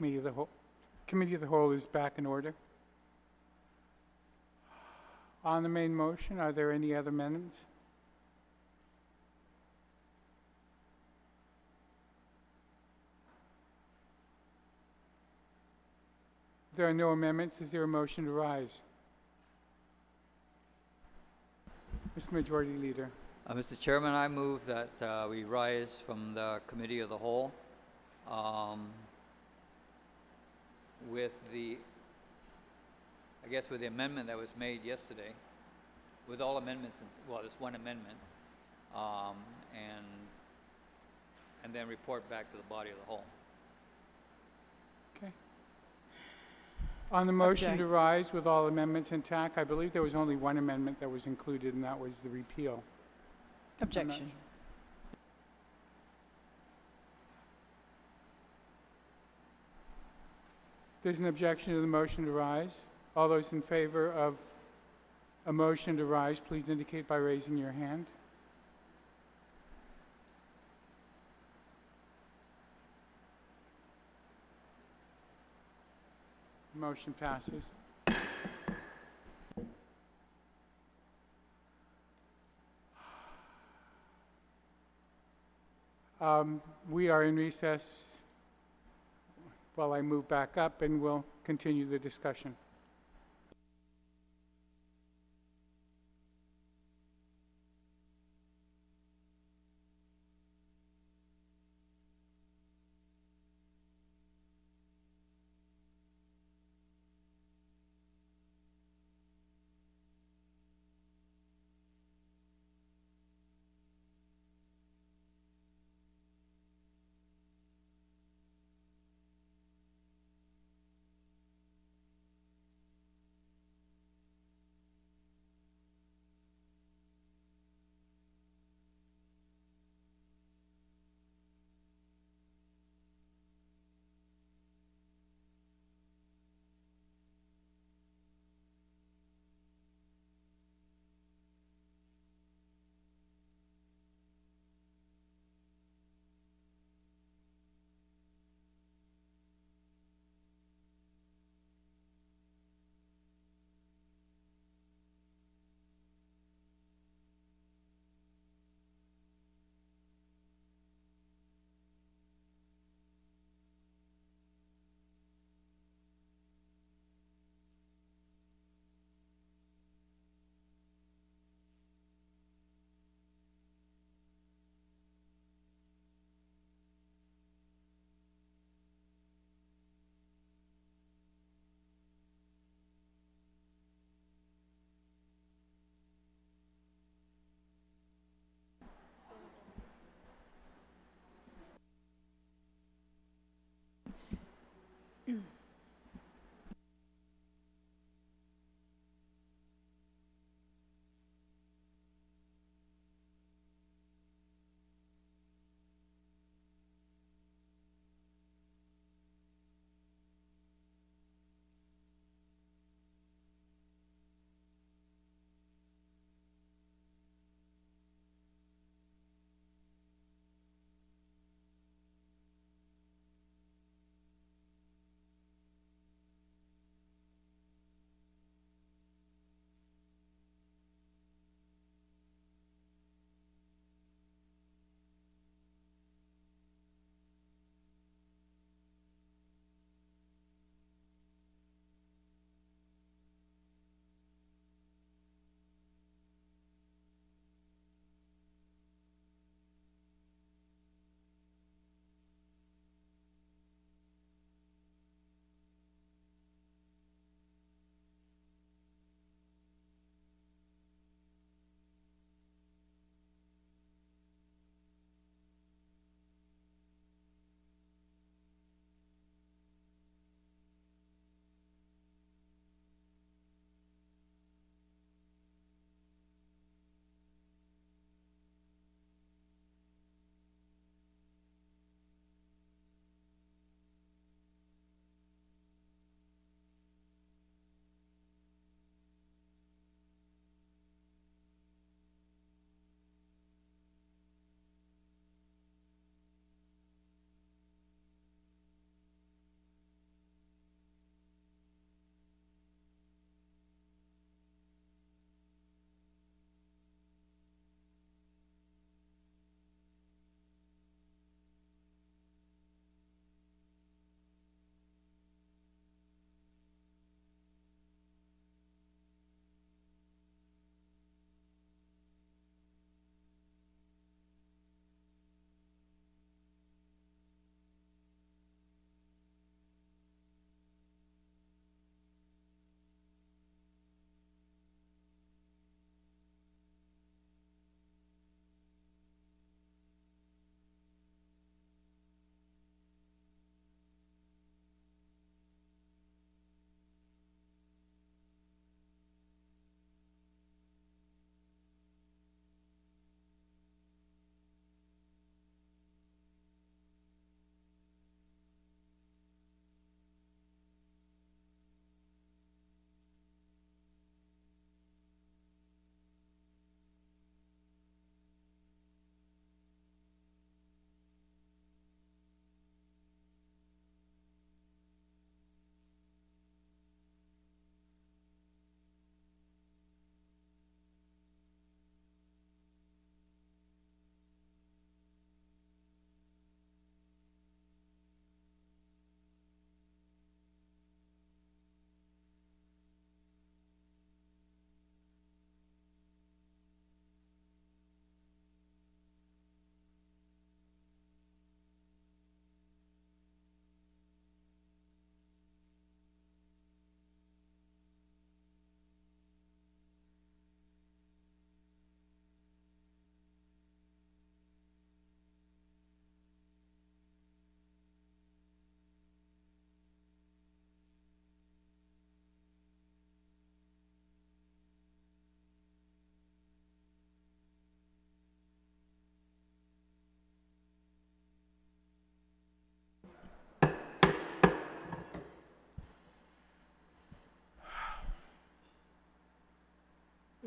Committee of the Whole. Committee of the Whole is back in order. On the main motion, are there any other amendments? If there are no amendments, is there a motion to rise? Mr. Majority Leader. Mr. Chairman, I move that we rise from the Committee of the Whole with the, I guess with the amendment that was made yesterday, with all amendments, well, there's one amendment, and then report back to the body of the whole. Okay. On the motion to rise with all amendments intact, I believe there was only one amendment that was included, and that was the repeal. Objection. There's an objection to the motion to rise. All those in favor of a motion to rise, please indicate by raising your hand. Motion passes. We are in recess while I move back up, and we'll continue the discussion.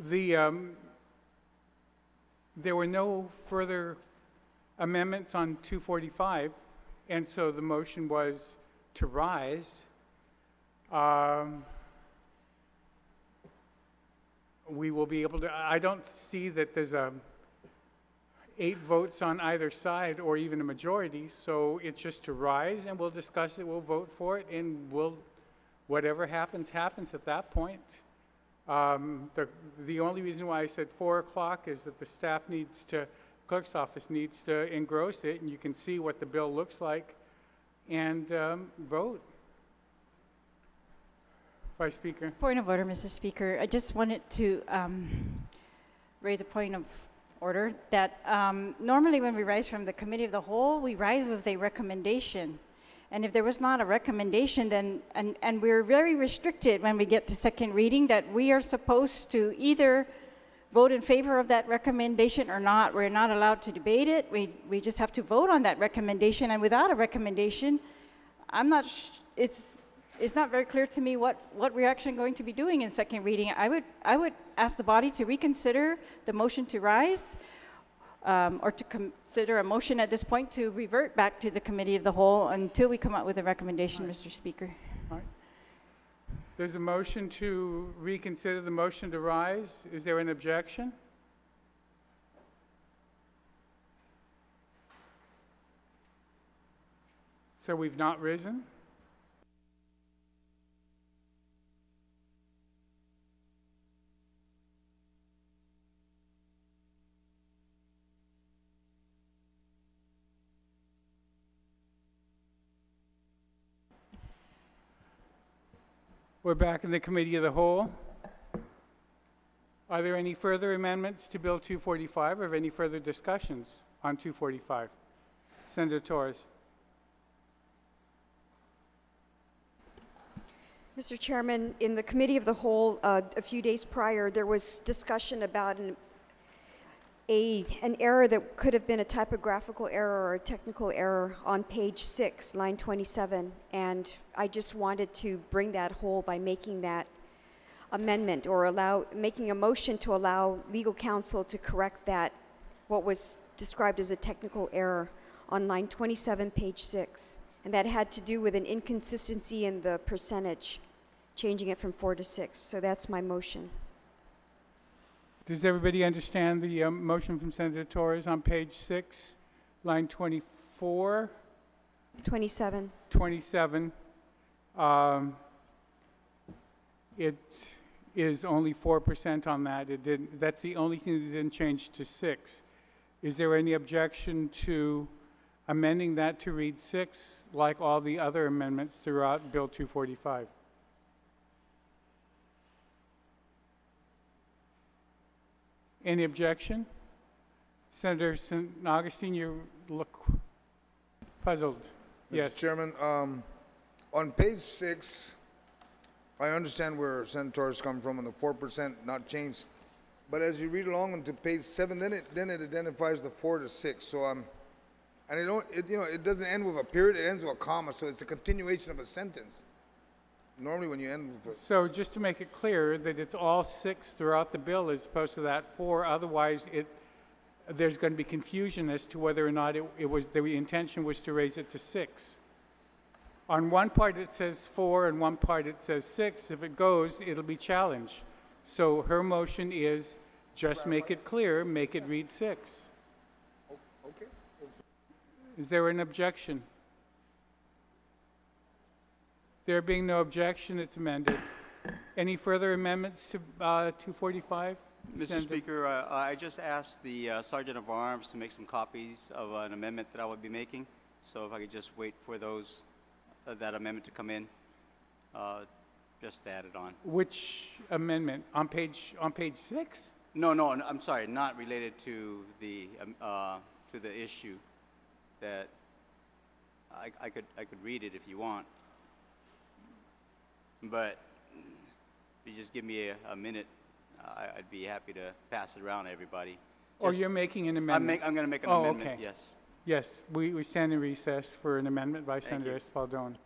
There were no further amendments on 245, and so the motion was to rise. We will be able to, I don't see that there's 8 votes on either side or even a majority, so it's just to rise and we'll discuss it, we'll vote for it, and whatever happens, happens at that point. The only reason why I said 4 o'clock is that the staff clerk's office needs to engross it, and you can see what the bill looks like, and vote. Vice Speaker. Point of order, Mr. Speaker. I just wanted to raise a point of order that normally when we rise from the Committee of the Whole, we rise with a recommendation. And if there was not a recommendation, then, and we're very restricted when we get to second reading, that we are supposed to either vote in favor of that recommendation or not. We're not allowed to debate it. We just have to vote on that recommendation. And without a recommendation, it's not very clear to me what we're actually going to be doing in second reading. I would ask the body to reconsider the motion to rise, or to consider a motion at this point to revert back to the Committee of the Whole until we come up with a recommendation, Mr. Speaker. All right. There's a motion to reconsider the motion to rise. Is there an objection? So we've not risen? We're back in the Committee of the Whole. Are there any further amendments to Bill 245 or any further discussions on 245? Senator Torres. Mr. Chairman, in the Committee of the Whole, a few days prior, there was discussion about an error that could have been a typographical error or a technical error on page 6, line 27, and I just wanted to bring that whole by making that amendment, or making a motion to allow legal counsel to correct that, what was described as a technical error on line 27, page 6, and that had to do with an inconsistency in the percentage, changing it from 4 to 6. So that's my motion. Does everybody understand the motion from Senator Torres on page 6, line 24? 27. 27. It is only 4% on that. That's the only thing that didn't change to 6. Is there any objection to amending that to read 6 like all the other amendments throughout Bill 245? Any objection? Senator St. Augustine, you look puzzled. Yes. Mr. Chairman, on page 6, I understand where Senator Torres is coming from on the 4% not changed. But as you read along into page 7, then it identifies the 4 to 6. So and it doesn't end with a period, it ends with a comma, so it's a continuation of a sentence. Normally when you end with a... So just to make it clear that it's all 6 throughout the bill as opposed to that 4, otherwise there's going to be confusion as to whether or not it was the intention was to raise it to 6. On one part it says 4, and one part it says 6. If it goes, it'll be challenged. So her motion is just make it clear, make it read 6. Okay. Is there an objection? There being no objection, it's amended. Any further amendments to 245? Mr. Speaker, I just asked the Sergeant of Arms to make some copies of an amendment that I would be making. So if I could just wait for those, that amendment to come in, just to add it on. Which amendment? On page 6? No, I'm sorry, not related to the issue. That I could read it if you want. But if you just give me a minute, I'd be happy to pass it around to everybody. Or you're making an amendment? I'm going to make an amendment, okay. yes. Yes, we stand in recess for an amendment by Senator Espaldon.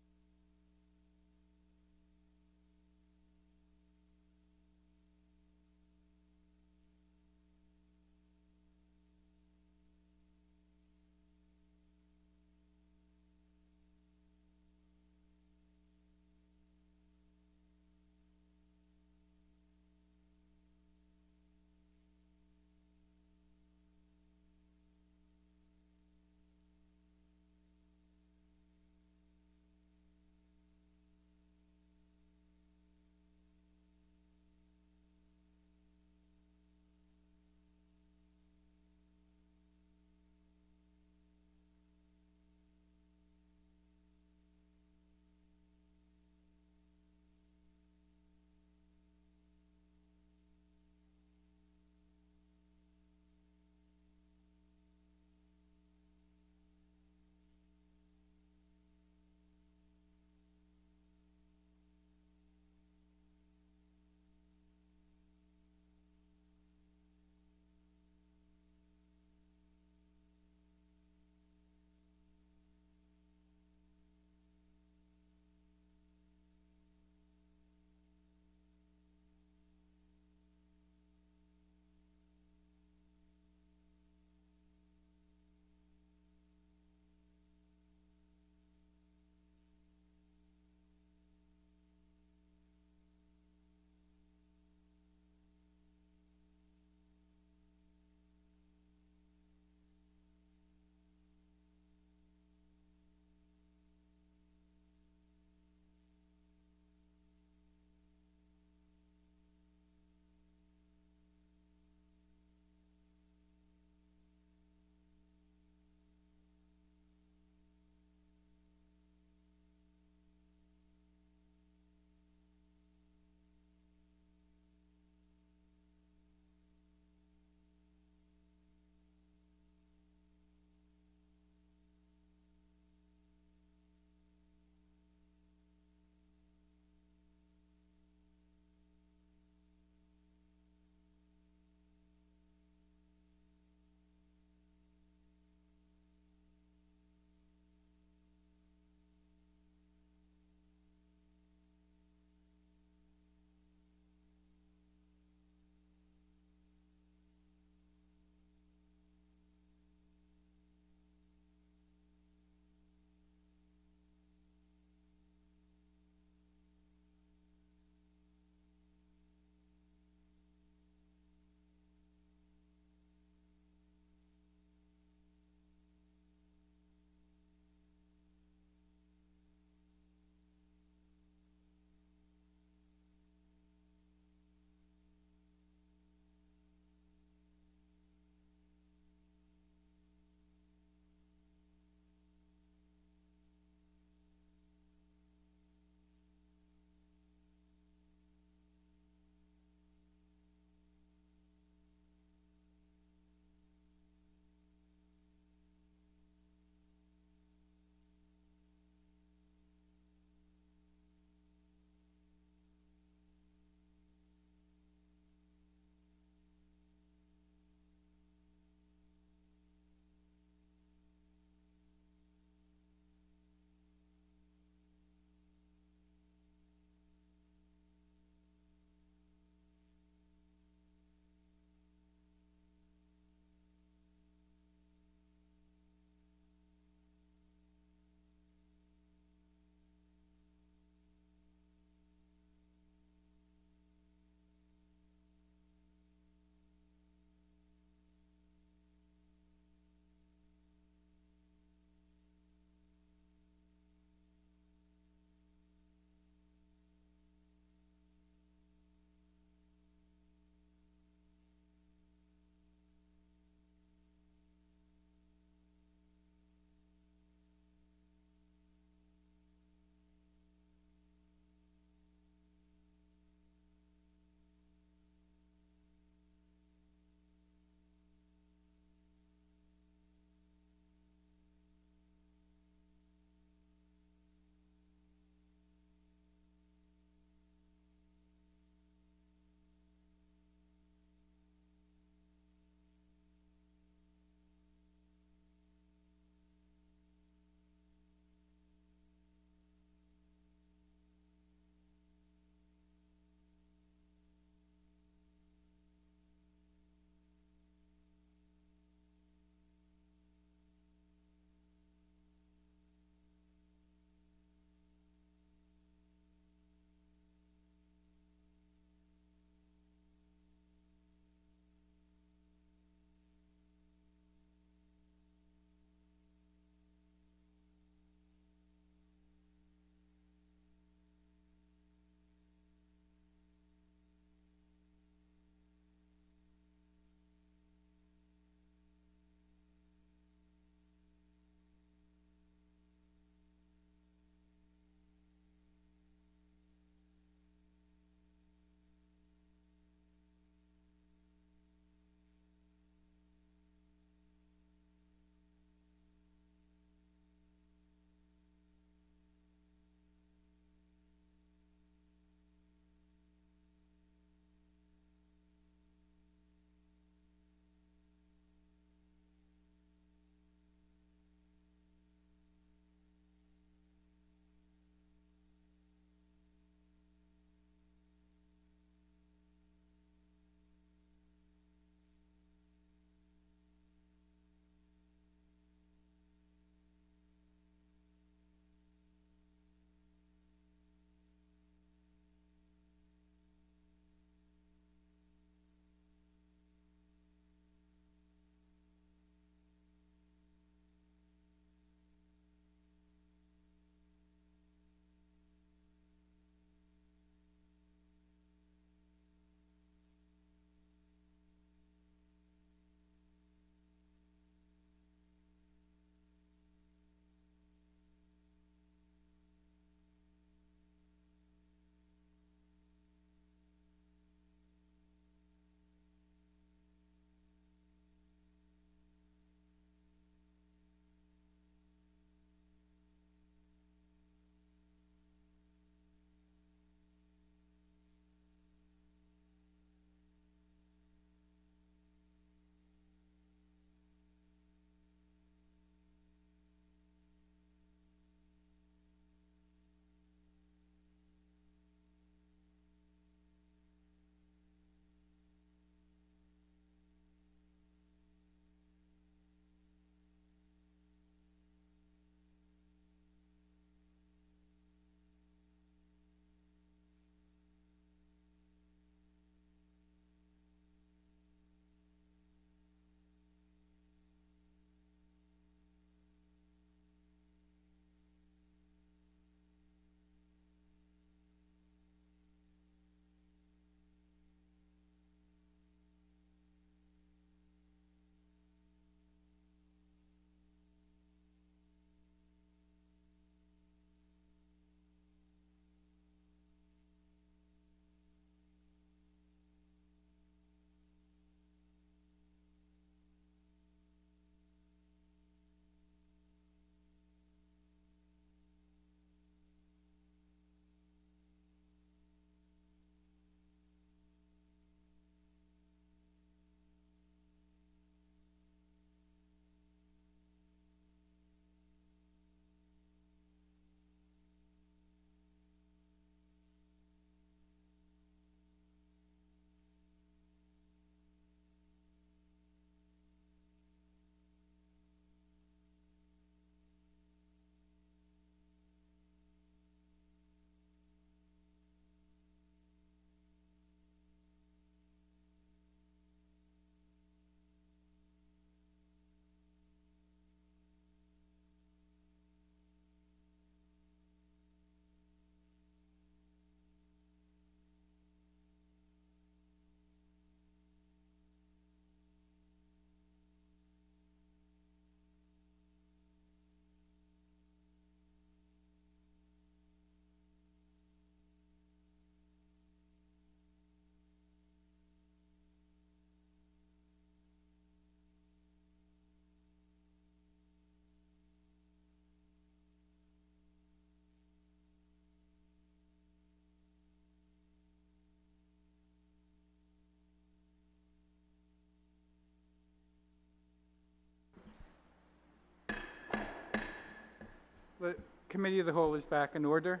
Committee of the Whole is back in order.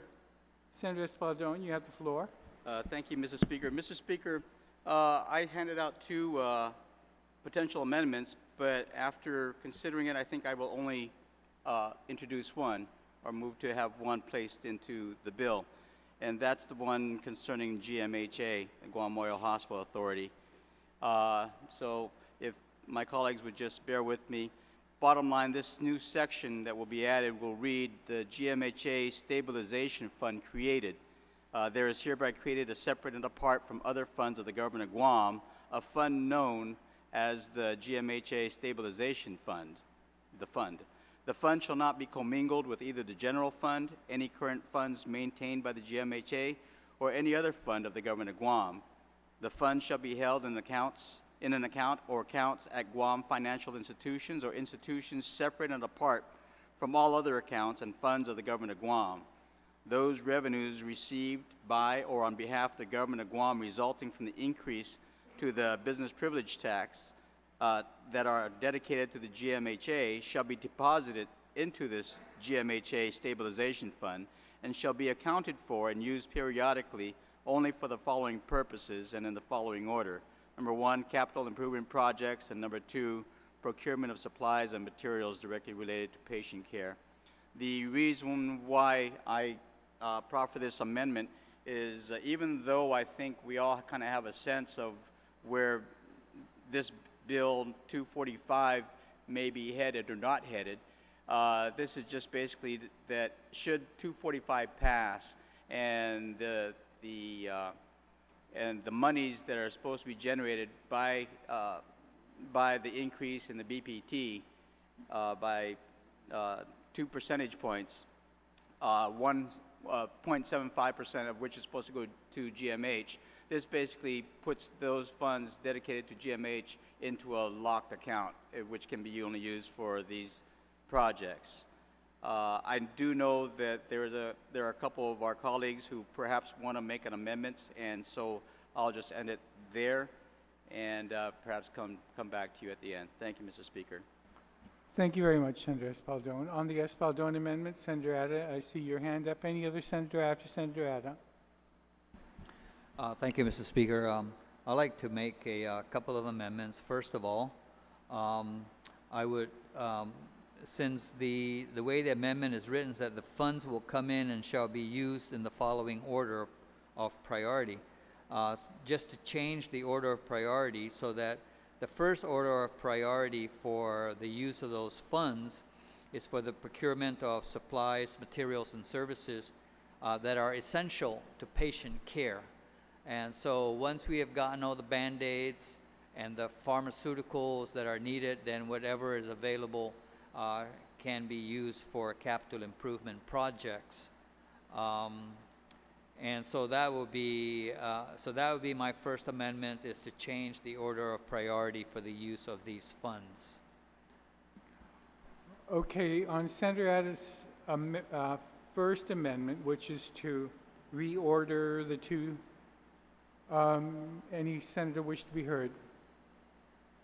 Senator Espaldon, you have the floor. Thank you, Mr. Speaker. Mr. Speaker, I handed out two potential amendments, but after considering it, I think I will only introduce one or move to have one placed into the bill. And that's the one concerning GMHA, the Guam Memorial Hospital Authority. So if my colleagues would just bear with me. Bottom line, this new section that will be added will read, the GMHA Stabilization Fund created. There is hereby created a separate and apart from other funds of the government of Guam, a fund known as the GMHA Stabilization Fund, the fund. The fund shall not be commingled with either the general fund, any current funds maintained by the GMHA, or any other fund of the government of Guam. The fund shall be held in an account or accounts at Guam financial institutions or institutions separate and apart from all other accounts and funds of the government of Guam. Those revenues received by or on behalf of the government of Guam resulting from the increase to the business privilege tax that are dedicated to the GMHA shall be deposited into this GMHA Stabilization Fund and shall be accounted for and used periodically only for the following purposes and in the following order. Number one, capital improvement projects, and number two, procurement of supplies and materials directly related to patient care. The reason why I proffer this amendment is even though I think we all kind of have a sense of where this Bill 245 may be headed or not headed, this is just basically that should 245 pass and the monies that are supposed to be generated by the increase in the BPT by 2 percentage points, 1.75% of which is supposed to go to GMH. This basically puts those funds dedicated to GMH into a locked account, which can be only used for these projects. I do know that there are a couple of our colleagues who perhaps want to make an amendment, and so I'll just end it there and perhaps come back to you at the end. Thank you, Mr. Speaker. Thank you very much, Senator Espaldon. On the Espaldon amendment, Senator Ada, I see your hand up. Any other senator after Senator Ada? Thank you, Mr. Speaker. I'd like to make a couple of amendments. First of all, I would, since the way the amendment is written is that the funds will come in and shall be used in the following order of priority, just to change the order of priority so that the first order of priority for the use of those funds is for the procurement of supplies, materials, and services that are essential to patient care. And so once we have gotten all the Band-Aids and the pharmaceuticals that are needed, then whatever is available can be used for capital improvement projects. And so that would be my first amendment, is to change the order of priority for the use of these funds. Okay, on Senator Ada's first amendment, which is to reorder the two, any senator wish to be heard?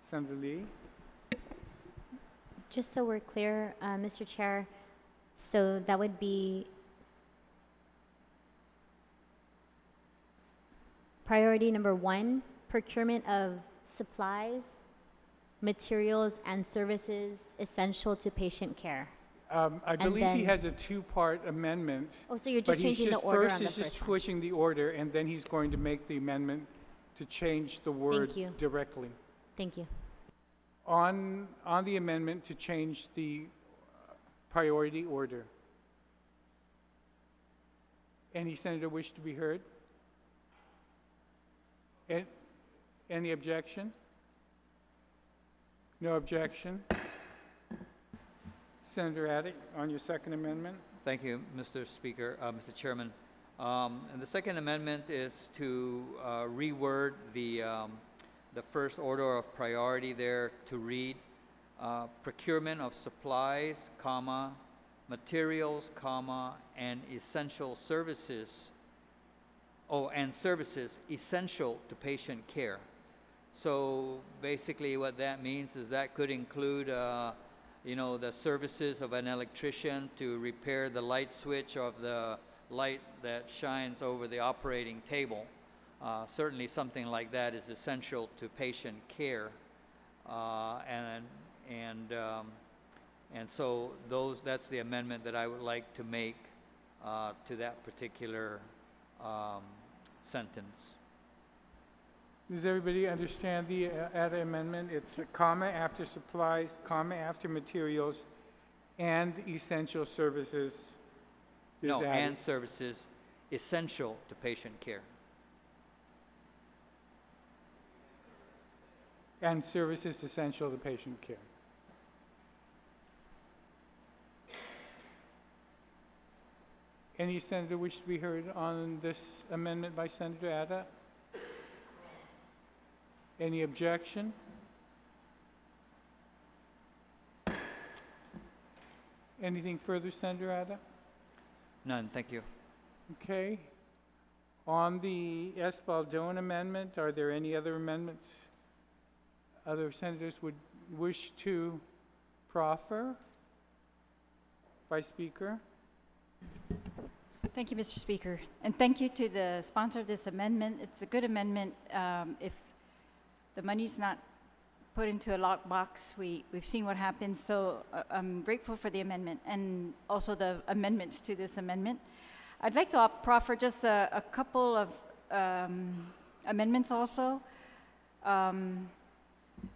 Senator Lee? Just so we're clear, Mr. Chair, so that would be priority number 1, procurement of supplies, materials, and services essential to patient care. I believe he has a two-part amendment. Oh, so you're just changing the order on the first one. He's just switching the order, and then he's going to make the amendment to change the word directly. Thank you. On the amendment to change the priority order. Any senator wish to be heard? Any objection? No objection. Senator Addick, on your second amendment. Thank you, Mr. Speaker, Mr. Chairman. And the second amendment is to reword the first order of priority there to read procurement of supplies, comma, materials, comma, and essential services, and services essential to patient care. So basically what that means is that could include you know, the services of an electrician to repair the light switch of the light that shines over the operating table. Certainly something like that is essential to patient care. And so that's the amendment that I would like to make to that particular sentence. Does everybody understand the ADA amendment? It's a comma after supplies, comma after materials, and essential services is No, added. and services essential to patient care. And services essential to patient care. Any senator wish to be heard on this amendment by Senator Ada? Any objection? Anything further, Senator Ada? None, thank you. Okay. On the Espaldón amendment, are there any other amendments other senators would wish to proffer? Vice Speaker? Thank you, Mr. Speaker. And thank you to the sponsor of this amendment. It's a good amendment. If the money's not put into a lockbox, we've seen what happens. So I'm grateful for the amendment and also the amendments to this amendment. I'd like to proffer just a couple of amendments also.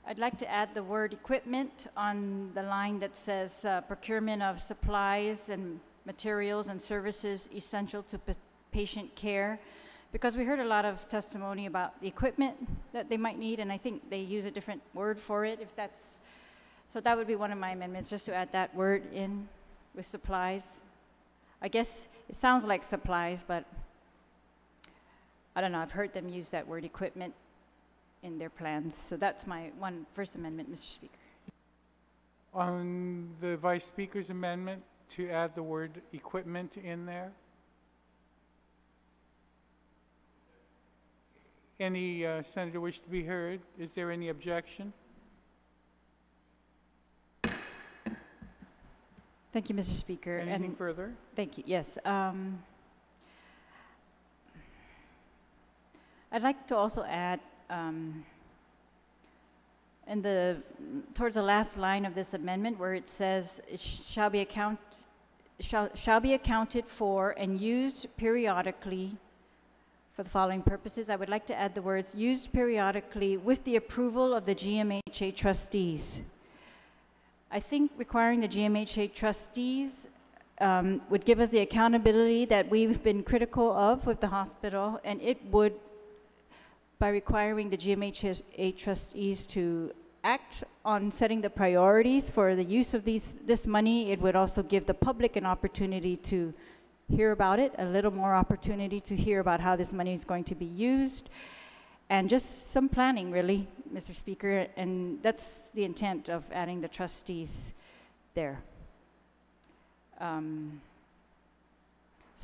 I'd like to add the word equipment on the line that says procurement of supplies and materials and services essential to patient care, because we heard a lot of testimony about the equipment that they might need, and I think they use a different word for it. So that would be one of my amendments, just to add that word in with supplies. I guess it sounds like supplies, but I don't know. I've heard them use that word equipment in their plans. So that's my first amendment, Mr. Speaker. On the Vice Speaker's amendment to add the word equipment in there? Any senator wish to be heard? Is there any objection? Thank you, Mr. Speaker. Anything further? Thank you. Yes. I'd like to also add, towards the last line of this amendment, where it says it shall be accounted for and used periodically for the following purposes. I would like to add the words used periodically with the approval of the GMHA trustees. I think requiring the GMHA trustees would give us the accountability that we've been critical of with the hospital, and it would, by requiring the GMHA trustees to act on setting the priorities for the use of this money, it would also give the public an opportunity to hear about it, a little more opportunity to hear about how this money is going to be used, and just some planning, really, Mr. Speaker, and that's the intent of adding the trustees there. So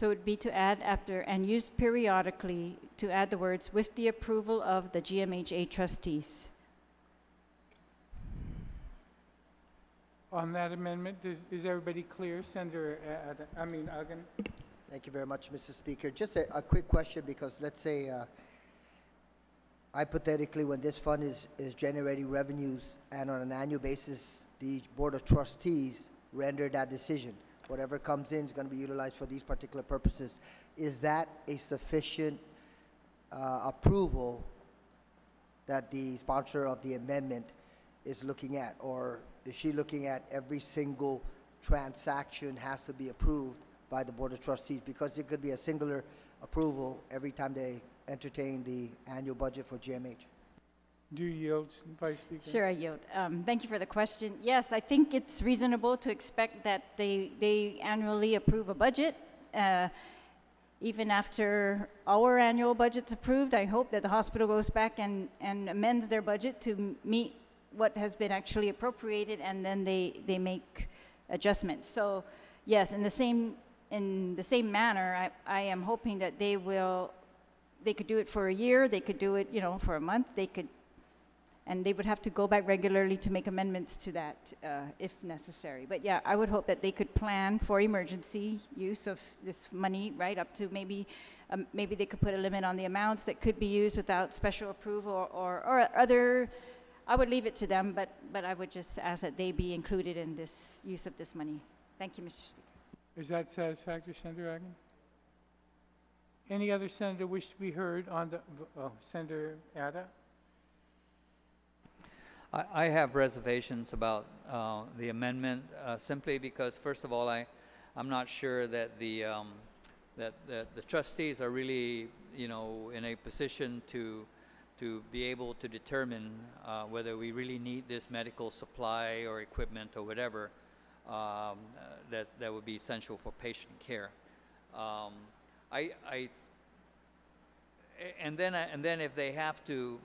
it would be to add after, and used periodically, to add the words, with the approval of the GMHA trustees. On that amendment, is everybody clear? Senator Ugan? Thank you very much, Mr. Speaker. Just a quick question, because let's say, hypothetically, when this fund is generating revenues and on an annual basis, the Board of Trustees render that decision. Whatever comes in is going to be utilized for these particular purposes. Is that a sufficient approval that the sponsor of the amendment is looking at? Or is she looking at every single transaction has to be approved by the Board of Trustees? Because it could be a singular approval every time they entertain the annual budget for GMH. Do you yield, Vice Speaker? Sure, I yield. Thank you for the question. Yes, I think it's reasonable to expect that they annually approve a budget. Even after our annual budget's approved, I hope that the hospital goes back and amends their budget to meet what has been actually appropriated, and then they make adjustments. So yes, in the same manner, I am hoping that they could do it for a year, they could do it, for a month, they could And they would have to go back regularly to make amendments to that if necessary. But yeah, I would hope that they could plan for emergency use of this money, right, up to maybe they could put a limit on the amounts that could be used without special approval or other. I would leave it to them, but I would just ask that they be included in this use of this money. Thank you, Mr. Speaker. Is that satisfactory, Senator Agon? Any other senator wish to be heard on the, Senator Ada? I have reservations about the amendment simply because, first of all, I'm not sure that the trustees are really, you know, in a position to be able to determine whether we really need this medical supply or equipment or whatever that would be essential for patient care. And then if they have to,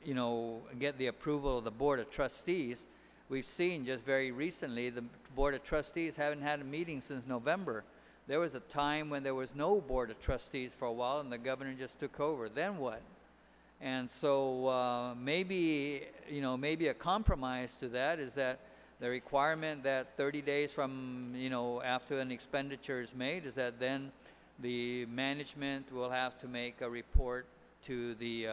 you know, get the approval of the Board of Trustees, we've seen just very recently the Board of Trustees haven't had a meeting since November. There was a time when there was no Board of Trustees for a while and the governor just took over. Then what? And so maybe, you know, maybe a compromise to that is that the requirement that 30 days from, you know, after an expenditure is made is that then the management will have to make a report to the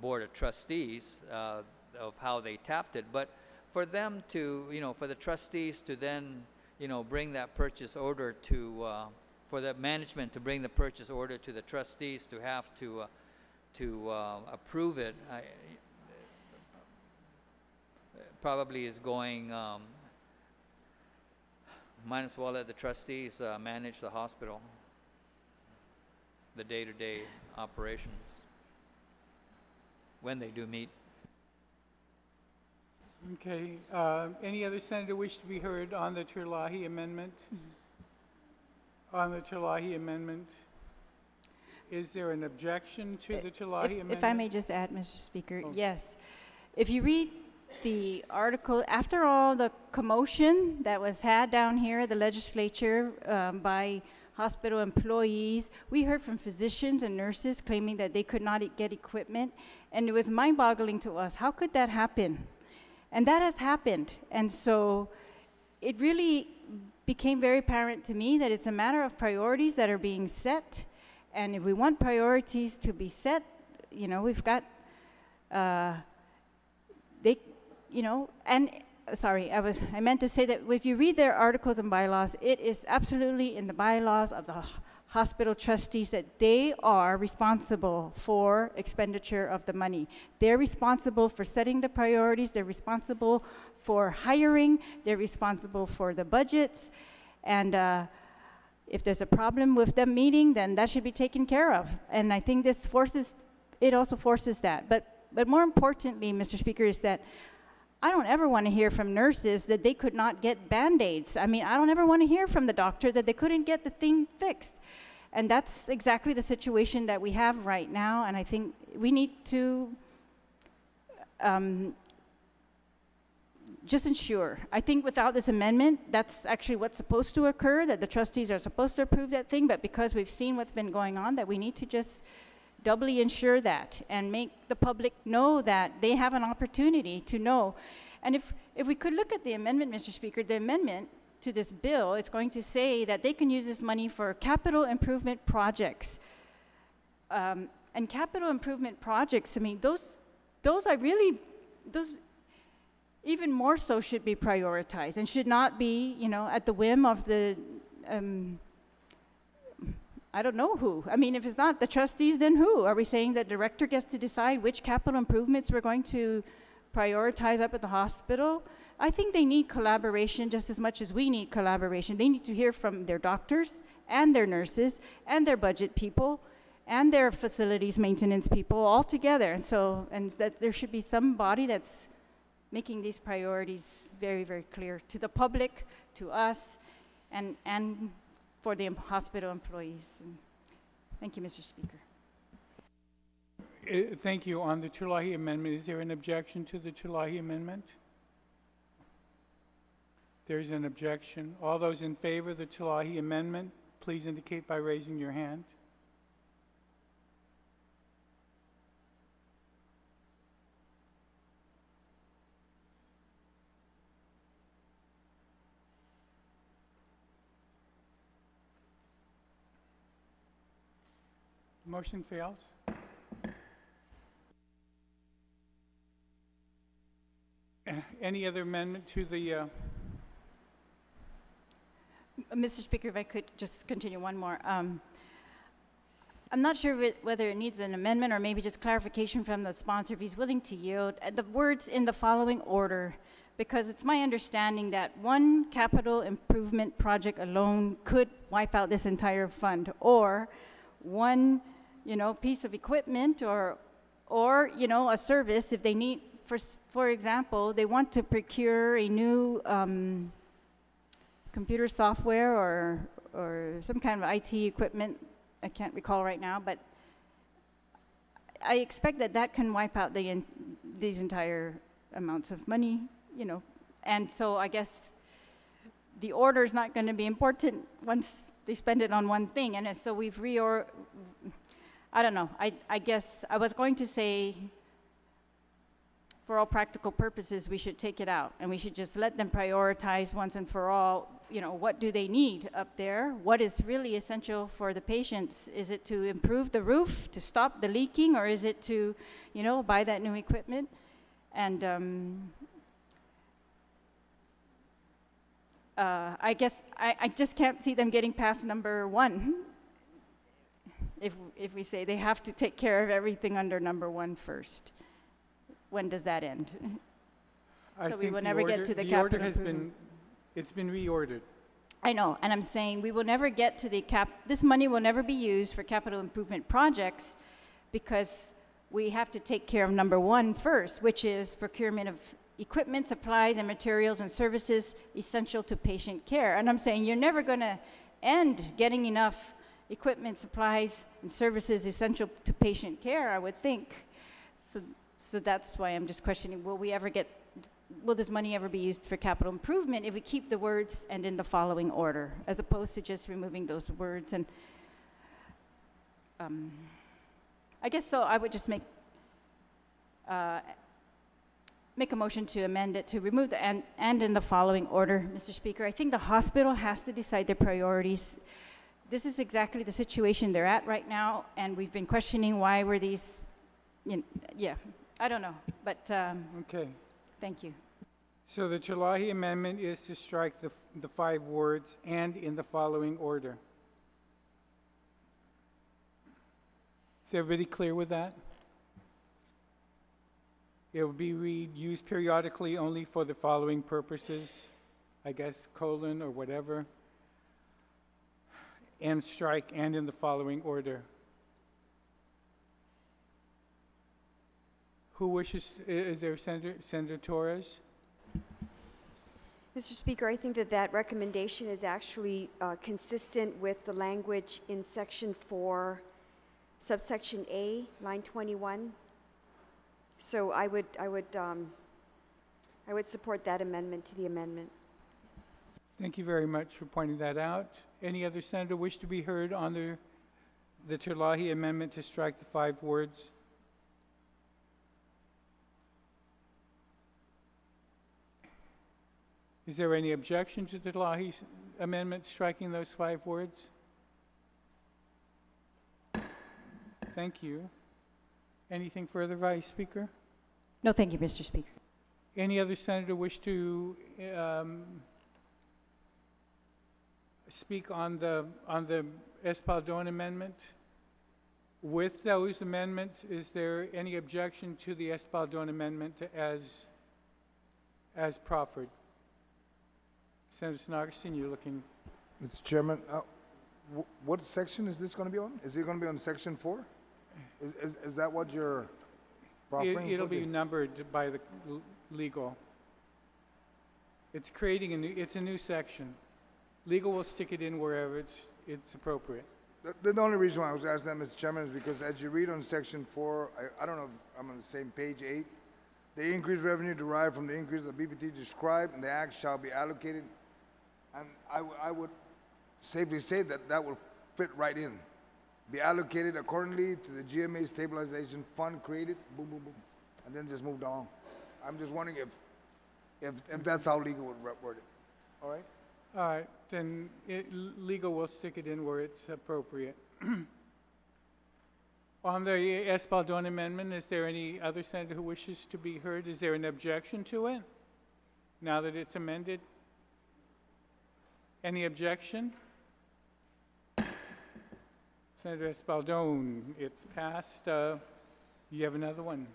Board of Trustees of how they tapped it. But for them to, you know, for the trustees to then, you know, bring that purchase order to, for the management to bring the purchase order to the trustees to have to approve it, probably is going. Might as well let the trustees manage the hospital, the day-to-day operations, when they do meet. Okay. Any other senator wish to be heard on the Terlahi amendment? On the Terlahi amendment? Is there an objection to the Terlahi amendment? If I may just add, Mr. Speaker, Oh. yes. If you read the article, after all the commotion that was had down here at the legislature by hospital employees, we heard from physicians and nurses claiming that they could not get equipment, and it was mind-boggling to us. How could that happen? And that has happened. And so it really became very apparent to me that it's a matter of priorities that are being set. And if we want priorities to be set, you know, we've got, you know, and sorry, I meant to say that if you read their articles and bylaws, it is absolutely in the bylaws of the hospital trustees that they are responsible for expenditure of the money. They're responsible for setting the priorities, they're responsible for hiring, they're responsible for the budgets, and if there's a problem with them meeting, then that should be taken care of. And I think this also forces that. But more importantly, Mr. Speaker, is that I don't ever want to hear from nurses that they could not get Band-Aids. I mean, I don't ever want to hear from the doctor that they couldn't get the thing fixed. And that's exactly the situation that we have right now, and I think we need to just ensure. I think without this amendment, that's actually what's supposed to occur, that the trustees are supposed to approve that thing, but because we've seen what's been going on, that we need to just doubly ensure that and make the public know that they have an opportunity to know. And if we could look at the amendment, Mr. Speaker, the amendment to this bill, it's going to say that they can use this money for capital improvement projects. And capital improvement projects, I mean, those even more so should be prioritized and should not be, you know, at the whim of the, I don't know who. I mean, if it's not the trustees, then who? Are we saying the director gets to decide which capital improvements we're going to prioritize up at the hospital? I think they need collaboration just as much as we need collaboration. They need to hear from their doctors and their nurses and their budget people and their facilities maintenance people all together. And that there should be somebody that's making these priorities very, very clear to the public, to us, and for the hospital employees. And thank you, Mr. Speaker. Thank you. On the Terlahi amendment, is there an objection to the Terlahi amendment? There's an objection. All those in favor of the Terlahi amendment, please indicate by raising your hand. Motion fails. Any other amendment to the, Mr. Speaker, if I could just continue one more. I'm not sure whether it needs an amendment or maybe just clarification from the sponsor if he's willing to yield. The words in the following order, because it's my understanding that one capital improvement project alone could wipe out this entire fund, or one, piece of equipment or a service if they need, for example, they want to procure a new computer software or some kind of IT equipment. I can't recall right now, but I expect that can wipe out these entire amounts of money, And so I guess the order is not going to be important once they spend it on one thing. And if so we've I don't know. I guess I was going to say, for all practical purposes, we should take it out and we should just let them prioritize once and for all, what do they need up there? What is really essential for the patients? Is it to improve the roof, to stop the leaking, or is it to, buy that new equipment? And I guess I just can't see them getting past number one. If we say they have to take care of everything under number one first. When does that end? So we will never get to the capital order has been, it's been reordered. I know, and I'm saying we will never get to this money will never be used for capital improvement projects because we have to take care of number one first, which is procurement of equipment, supplies, and materials and services essential to patient care. And I'm saying you're never going to end getting enough equipment, supplies, and services essential to patient care, I would think. So that's why I'm just questioning, will this money ever be used for capital improvement if we keep the words and in the following order, as opposed to just removing those words? And I guess so I would just make a motion to amend it to remove the and in the following order, Mr. Speaker. I think the hospital has to decide their priorities. This is exactly the situation they're at right now, and we've been questioning why were these, I don't know, but Okay. thank you. So the Chalahi amendment is to strike the 5 words and in the following order. Is everybody clear with that? It will be used periodically only for the following purposes, I guess, colon or whatever, and strike and in the following order. Who wishes, is there Senator Torres? Mr. Speaker, I think that recommendation is actually consistent with the language in Section 4, subsection A, line 21. So I would support that amendment to the amendment. Thank you very much for pointing that out. Any other senator wish to be heard on the Chalahi amendment to strike the 5 words? Is there any objection to the Chalahi amendment striking those 5 words? Thank you. Anything further, Vice Speaker? No, thank you, Mr. Speaker. Any other senator wish to speak on the Espaldon amendment? With those amendments, is there any objection to the Espaldon amendment as proffered? Senator Snargason, you're looking. Mr. Chairman, what section is this going to be on? Is it going to be on Section 4? Is that what you're proffering? It'll be numbered by the legal. It's creating it's a new section. Legal will stick it in wherever it's appropriate. The only reason why I was asking that, Mr. Chairman, is because as you read on Section 4, I don't know if I'm on the same page 8, the increased revenue derived from the increase of BPT described in the act shall be allocated. And I would safely say that will fit right in. Be allocated accordingly to the GMA stabilization fund created, boom, boom, boom, and then just moved along. I'm just wondering if that's how legal would word it. All right? All right, then legal will stick it in where it's appropriate. On the Espaldon amendment, is there any other senator who wishes to be heard? Is there an objection to it, now that it's amended? Any objection? Senator Espaldon, it's passed. You have another one?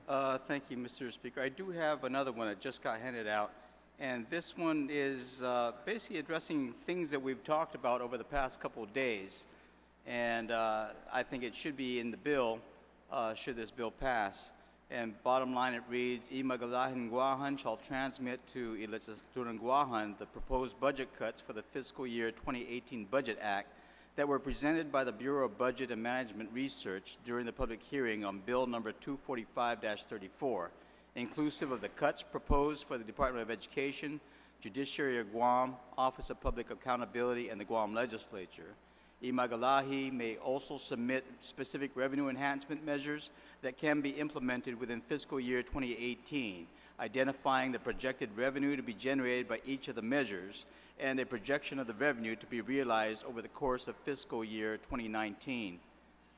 Thank you, Mr. Speaker. I do have another one that just got handed out, and this one is basically addressing things that we've talked about over the past couple of days, and I think it should be in the bill, should this bill pass. And bottom line, it reads, Liheslaturan Guåhan shall transmit to Liheslaturan Guåhan the proposed budget cuts for the fiscal year 2018 Budget Act that were presented by the Bureau of Budget and Management Research during the public hearing on Bill number 245-34, inclusive of the cuts proposed for the Department of Education, Judiciary of Guam, Office of Public Accountability, and the Guam Legislature. Liheslaturan may also submit specific revenue enhancement measures that can be implemented within fiscal year 2018, identifying the projected revenue to be generated by each of the measures and a projection of the revenue to be realized over the course of fiscal year 2019.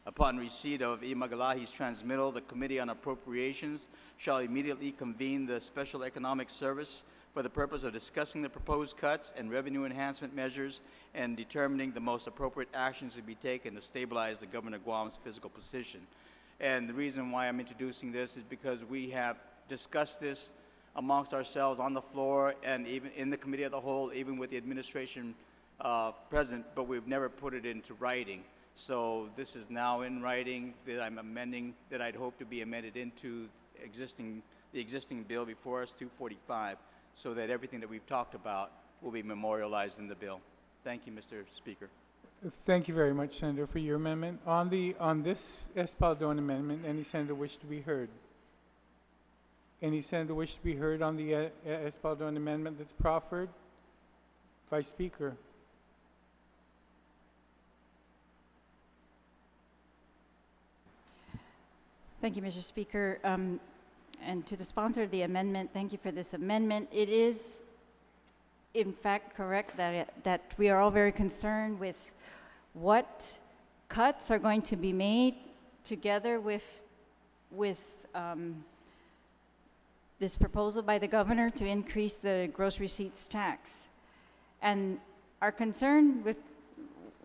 Upon receipt of Liheslaturan's transmittal, the Committee on Appropriations shall immediately convene the Special Economic Service for the purpose of discussing the proposed cuts and revenue enhancement measures and determining the most appropriate actions to be taken to stabilize the government of Guam's fiscal position. And the reason why I'm introducing this is because we have discussed this amongst ourselves on the floor and even in the committee of the whole, even with the administration present, but we've never put it into writing. So this is now in writing that I'm amending, that I'd hope to be amended into the existing bill before us, 245, so that everything that we've talked about will be memorialized in the bill. Thank you, Mr. Speaker. Thank you very much, Senator, for your amendment. On this Espaldon amendment, any senator wish to be heard? Any senator wish to be heard on the Espaldon amendment that's proffered? Vice Speaker. Thank you, Mr. Speaker. And to the sponsor of the amendment, thank you for this amendment. It is, in fact, correct that we are all very concerned with what cuts are going to be made together with this proposal by the governor to increase the gross receipts tax. And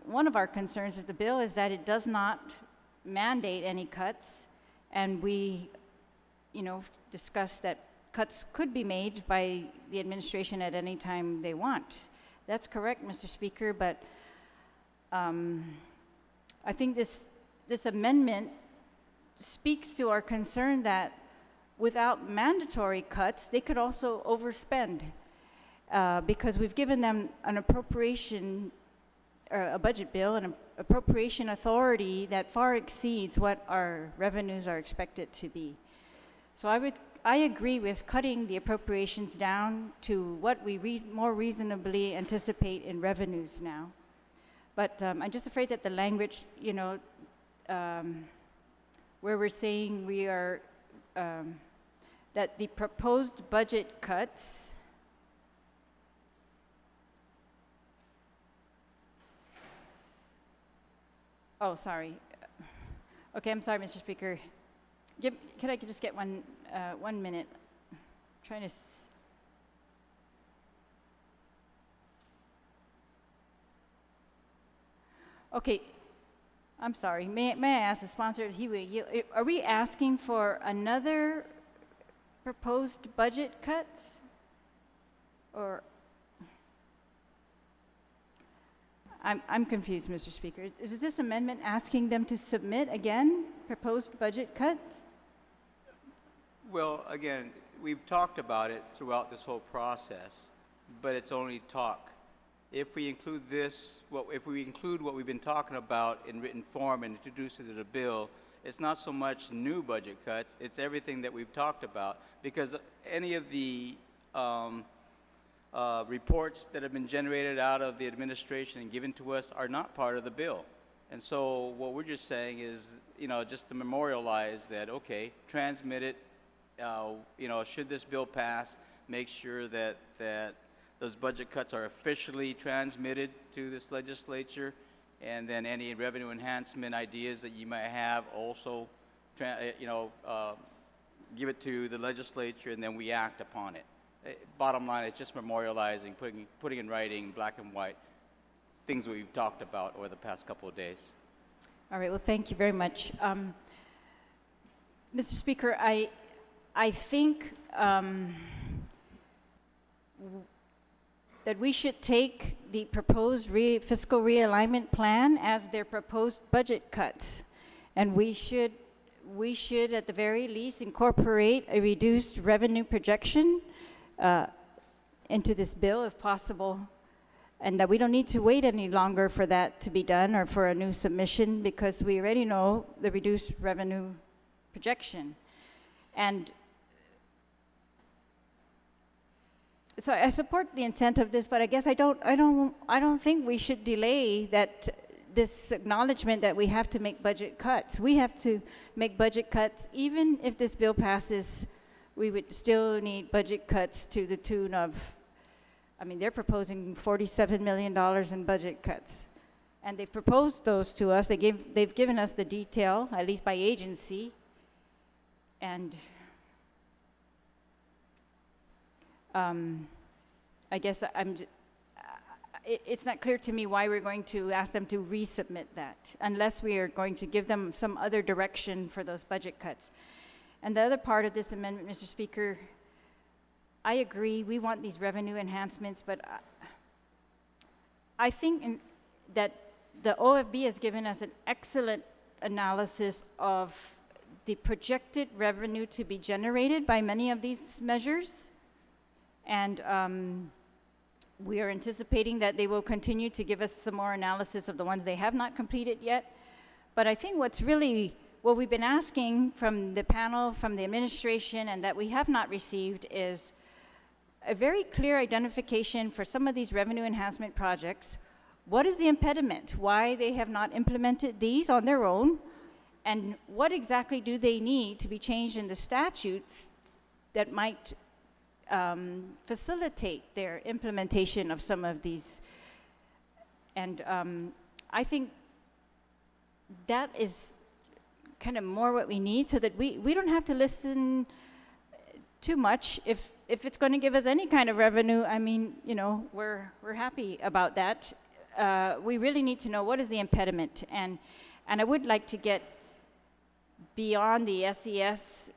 one of our concerns with the bill is that it does not mandate any cuts, and we discussed that cuts could be made by the administration at any time they want. That's correct, Mr. Speaker, but I think this amendment speaks to our concern that without mandatory cuts, they could also overspend because we've given them an appropriation, a budget bill, and an appropriation authority that far exceeds what our revenues are expected to be. So I agree with cutting the appropriations down to what we more reasonably anticipate in revenues now. But I'm just afraid that the language, where we're saying we are, that the proposed budget cuts oh, sorry. Okay, I'm sorry, Mr. Speaker. Could I just get 1 minute? I'm trying to. Okay, I'm sorry. May I ask the sponsor if he would? Are we asking for another proposed budget cuts, or? I'm confused, Mr. Speaker. Is this amendment asking them to submit again proposed budget cuts? Well, again, we've talked about it throughout this whole process, but it's only talk. If we include if we include what we've been talking about in written form and introduce it to the bill, it's not so much new budget cuts, it's everything that we've talked about, because any of the reports that have been generated out of the administration and given to us are not part of the bill. And so what we're just saying is, just to memorialize that, okay, transmit it, should this bill pass, make sure that those budget cuts are officially transmitted to this legislature, and then any revenue enhancement ideas that you might have also give it to the legislature, and then we act upon it. Bottom line, it's just memorializing, putting in writing, black and white, things we've talked about over the past couple of days. All right, well, thank you very much. Mr. Speaker, I think that we should take the proposed fiscal realignment plan as their proposed budget cuts. And we should, at the very least, incorporate a reduced revenue projection into this bill if possible. And that we don't need to wait any longer for that to be done or for a new submission, because we already know the reduced revenue projection. And so I support the intent of this, but I guess I don't think we should delay this acknowledgement that we have to make budget cuts. We have to make budget cuts. Even if this bill passes, we would still need budget cuts to the tune of, I mean, they're proposing $47 million in budget cuts. And they've proposed those to us. They've given us the detail, at least by agency. And I guess it's not clear to me why we're going to ask them to resubmit that, unless we are going to give them some other direction for those budget cuts. And the other part of this amendment, Mr. Speaker, I agree, we want these revenue enhancements, but I think that the OFB has given us an excellent analysis of the projected revenue to be generated by many of these measures. And we are anticipating that they will continue to give us some more analysis of the ones they have not completed yet. But I think what we've been asking from the panel, from the administration, and that we have not received is a very clear identification for some of these revenue enhancement projects. What is the impediment? Why they have not implemented these on their own? And what exactly do they need to be changed in the statutes that might facilitate their implementation of some of these? And I think that is kind of more what we need, so that we don't have to listen too much. If it's going to give us any kind of revenue, I mean, you know, we're happy about that. We really need to know what is the impediment, and I would like to get beyond the SES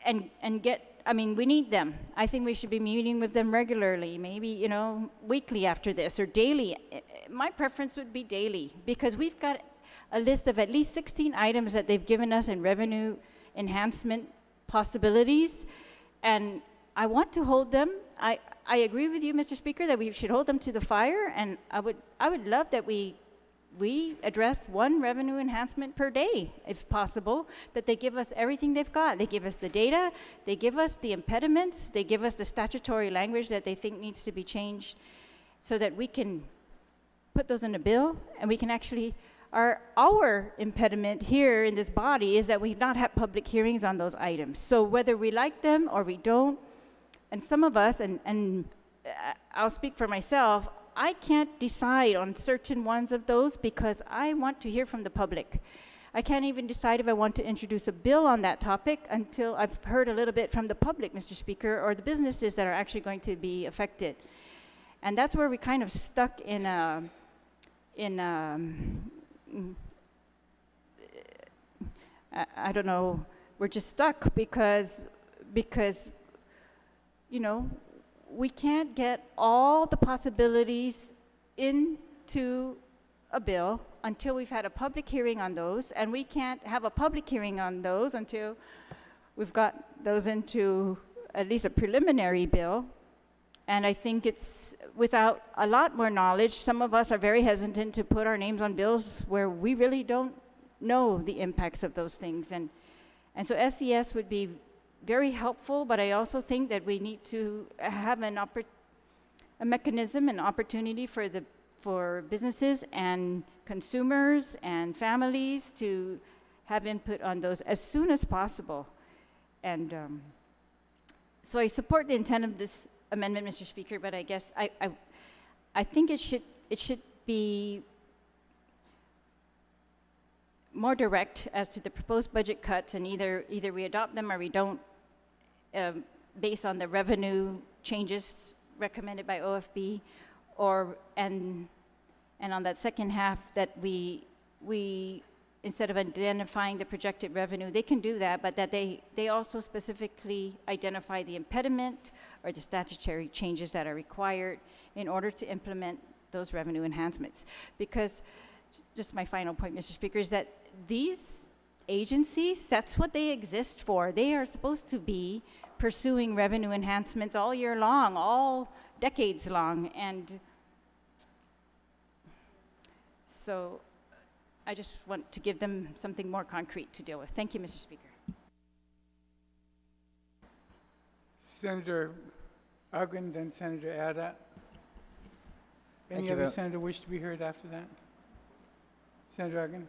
and get, I mean, we need them. I think we should be meeting with them regularly, maybe, you know, weekly after this, or daily. My preference would be daily, because we've got a list of at least 16 items that they've given us in revenue enhancement possibilities, and I want to hold them. I agree with you, Mr. Speaker, that we should hold them to the fire, and I would love that we address one revenue enhancement per day, if possible, that they give us everything they've got. They give us the data, they give us the impediments, they give us the statutory language that they think needs to be changed, so that we can put those in a bill, and we can actually, our impediment here in this body is that we've not had public hearings on those items. So whether we like them or we don't, and some of us, and I'll speak for myself, I can't decide on certain ones of those because I want to hear from the public. I can't even decide if I want to introduce a bill on that topic until I've heard a little bit from the public, Mr. Speaker, or the businesses that are actually going to be affected. And that's where we kind of stuck in I don't know, we're just stuck because, you know, we can't get all the possibilities into a bill until we've had a public hearing on those, and we can't have a public hearing on those until we've got those into at least a preliminary bill. And I think it's without a lot more knowledge. Some of us are very hesitant to put our names on bills where we really don't know the impacts of those things. And so SES would be very helpful, but I also think that we need to have a mechanism, an opportunity for businesses and consumers and families to have input on those as soon as possible. And so I support the intent of this amendment, Mr. Speaker, but I guess I think it should be more direct as to the proposed budget cuts, and either we adopt them or we don't, based on the revenue changes recommended by OFB, and on that second half that we instead of identifying the projected revenue, they can do that, but that they also specifically identify the impediment or the statutory changes that are required in order to implement those revenue enhancements. Because, just my final point, Mr. Speaker, is that these agencies, that's what they exist for. They are supposed to be pursuing revenue enhancements all year long, all decades long, and so I just want to give them something more concrete to deal with. Thank you, Mr. Speaker. Senator Uggan, then Senator Adai. Any Thank you other very- senator wish to be heard after that? Senator Uggan.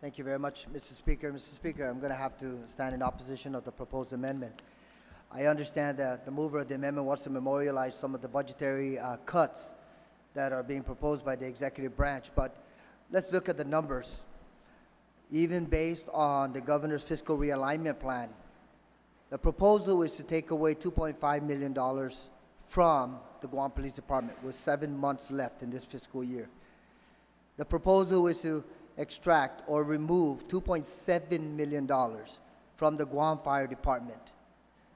Thank you very much, Mr. Speaker. Mr. Speaker, I'm going to have to stand in opposition of the proposed amendment. I understand that the mover of the amendment wants to memorialize some of the budgetary cuts that are being proposed by the executive branch, but let's look at the numbers. Even based on the governor's fiscal realignment plan, the proposal is to take away $2.5 million from the Guam Police Department with 7 months left in this fiscal year. The proposal is to extract or remove $2.7 million from the Guam Fire Department.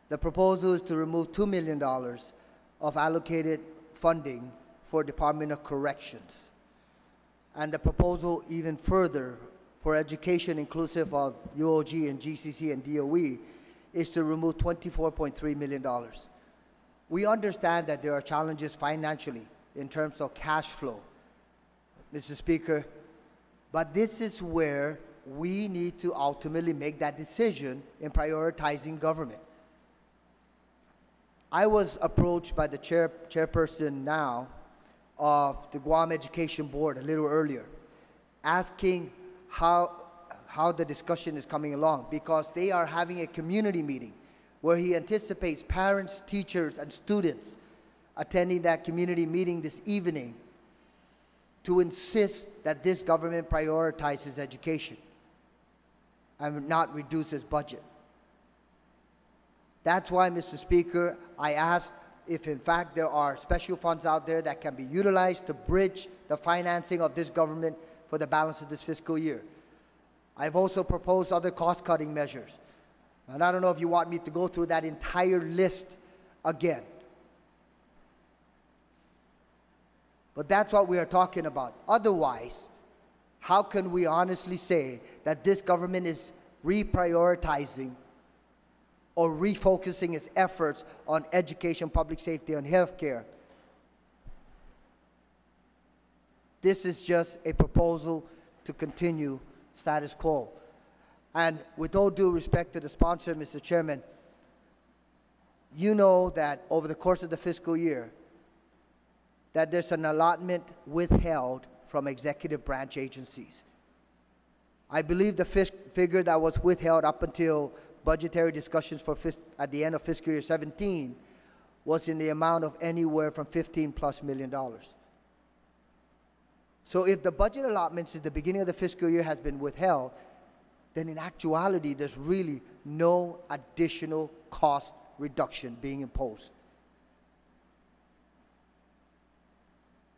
The proposal is to remove $2 million of allocated funding for Department of Corrections. And the proposal even further for education inclusive of UOG and GCC and DOE is to remove $24.3 million. We understand that there are challenges financially in terms of cash flow, Mr. Speaker, but this is where we need to ultimately make that decision in prioritizing government. I was approached by the chairperson now of the Guam Education Board a little earlier, asking how the discussion is coming along, because they are having a community meeting where he anticipates parents, teachers, and students attending that community meeting this evening to insist that this government prioritizes education and not reduce its budget. That's why, Mr. Speaker, I asked if in fact there are special funds out there that can be utilized to bridge the financing of this government for the balance of this fiscal year. I've also proposed other cost-cutting measures. And I don't know if you want me to go through that entire list again. But that's what we are talking about. Otherwise, how can we honestly say that this government is reprioritizing or refocusing its efforts on education, public safety, and healthcare? This is just a proposal to continue status quo. And with all due respect to the sponsor, Mr. Chairman, you know that over the course of the fiscal year, that there's an allotment withheld from executive branch agencies. I believe the figure that was withheld up until budgetary discussions for at the end of fiscal year 17 was in the amount of anywhere from $15+ million. So if the budget allotments at the beginning of the fiscal year has been withheld, then in actuality there's really no additional cost reduction being imposed.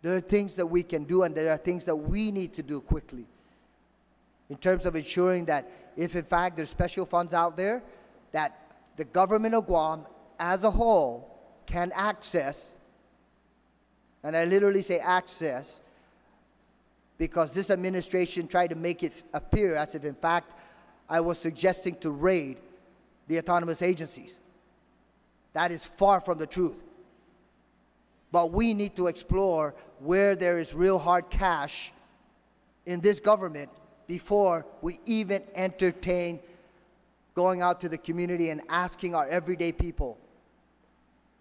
There are things that we can do, and there are things that we need to do quickly in terms of ensuring that if in fact there's special funds out there that the government of Guam as a whole can access, and I literally say access, because this administration tried to make it appear as if in fact I was suggesting to raid the autonomous agencies. That is far from the truth. But we need to explore where there is real hard cash in this government before we even entertain going out to the community and asking our everyday people.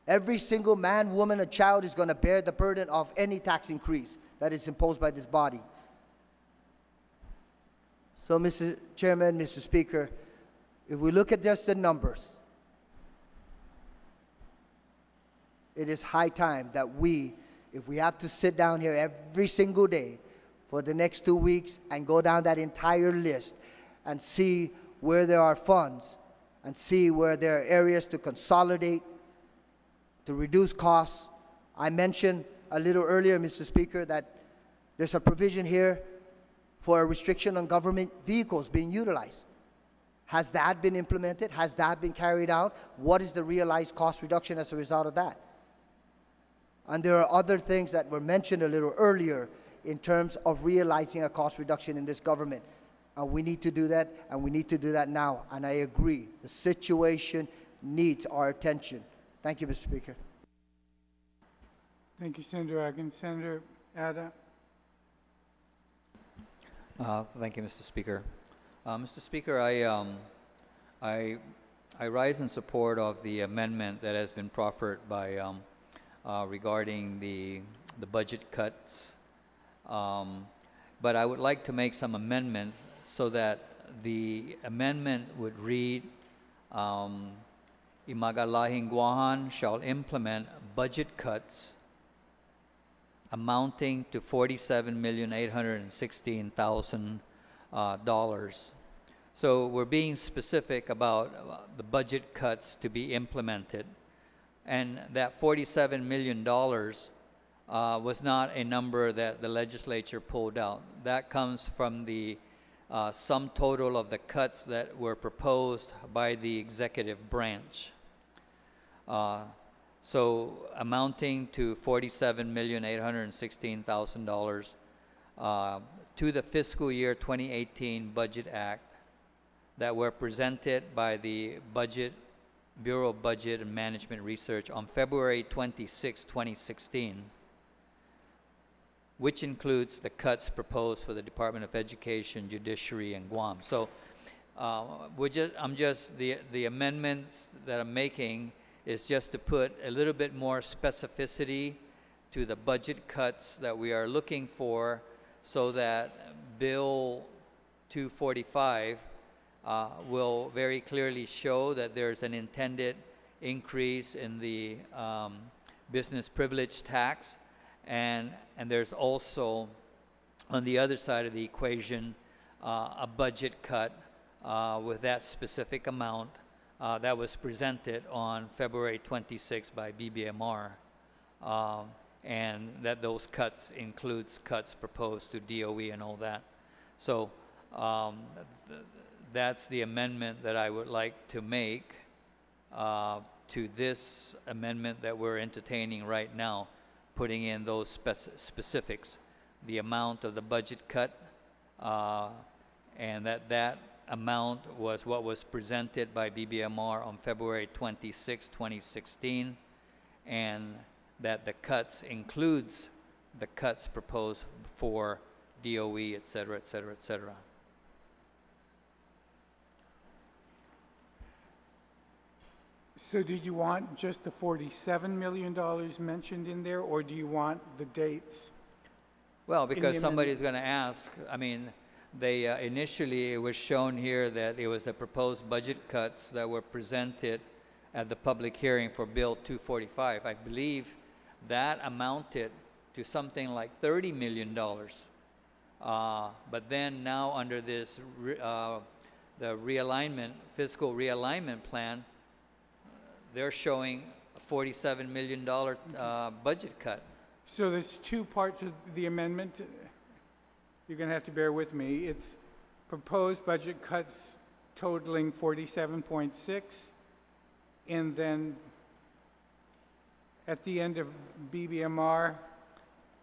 Every single man, woman, and child is going to bear the burden of any tax increase that is imposed by this body. So, Mr. Chairman, Mr. Speaker, if we look at just the numbers, it is high time that we, if we have to sit down here every single day for the next 2 weeks and go down that entire list and see where there are funds and see where there are areas to consolidate, to reduce costs. I mentioned a little earlier, Mr. Speaker, that there's a provision here for a restriction on government vehicles being utilized. Has that been implemented? Has that been carried out? What is the realized cost reduction as a result of that? And there are other things that were mentioned a little earlier in terms of realizing a cost reduction in this government. And we need to do that, and we need to do that now. And I agree, the situation needs our attention. Thank you, Mr. Speaker. Thank you, Senator Atkins. Senator Adai. Thank you, Mr. Speaker. Mr. Speaker, I rise in support of the amendment that has been proffered by regarding the budget cuts. But I would like to make some amendments so that the amendment would read, Liheslaturan Guåhan shall implement budget cuts amounting to $47,816,000. So we're being specific about the budget cuts to be implemented. And that $47 million was not a number that the legislature pulled out. That comes from the sum total of the cuts that were proposed by the executive branch. So amounting to $47,816,000 to the fiscal year 2018 Budget Act that were presented by the Bureau of Budget and Management Research on February 26, 2016, which includes the cuts proposed for the Department of Education, Judiciary, and Guam. So the amendments that I'm making is just to put a little bit more specificity to the budget cuts that we are looking for, so that Bill 245 will very clearly show that there's an intended increase in the business privilege tax, and there's also, on the other side of the equation, a budget cut with that specific amount that was presented on February 26 by BBMR, and that those cuts includes cuts proposed to DOE and all that. So that's the amendment that I would like to make to this amendment that we're entertaining right now, putting in those specifics, the amount of the budget cut, and that amount was what was presented by BBMR on February 26, 2016, and that the cuts includes the cuts proposed for DOE, et cetera, et cetera, et cetera. So did you want just the $47 million mentioned in there, or do you want the dates? Well, because somebody's going to ask, I mean, they initially it was shown here that it was the proposed budget cuts that were presented at the public hearing for Bill 245. I believe that amounted to something like $30 million. But then now under this, the fiscal realignment plan, they're showing a $47 million budget cut. So there's two parts of the amendment. You're going to have to bear with me. It's proposed budget cuts totaling 47.6, and then at the end of BBMR.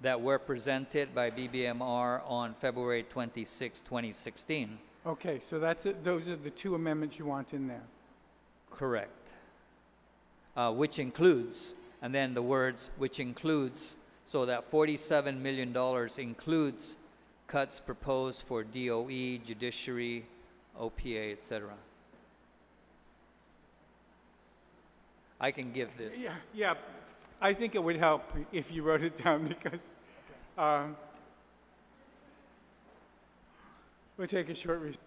That were presented by BBMR on February 26, 2016. Okay, so that's it. Those are the two amendments you want in there. Correct. Which includes, and then the words which includes, so that $47 million includes cuts proposed for DOE, Judiciary, OPA, etc. I can give this. Yeah, I think it would help if you wrote it down, because we'll take a short recess.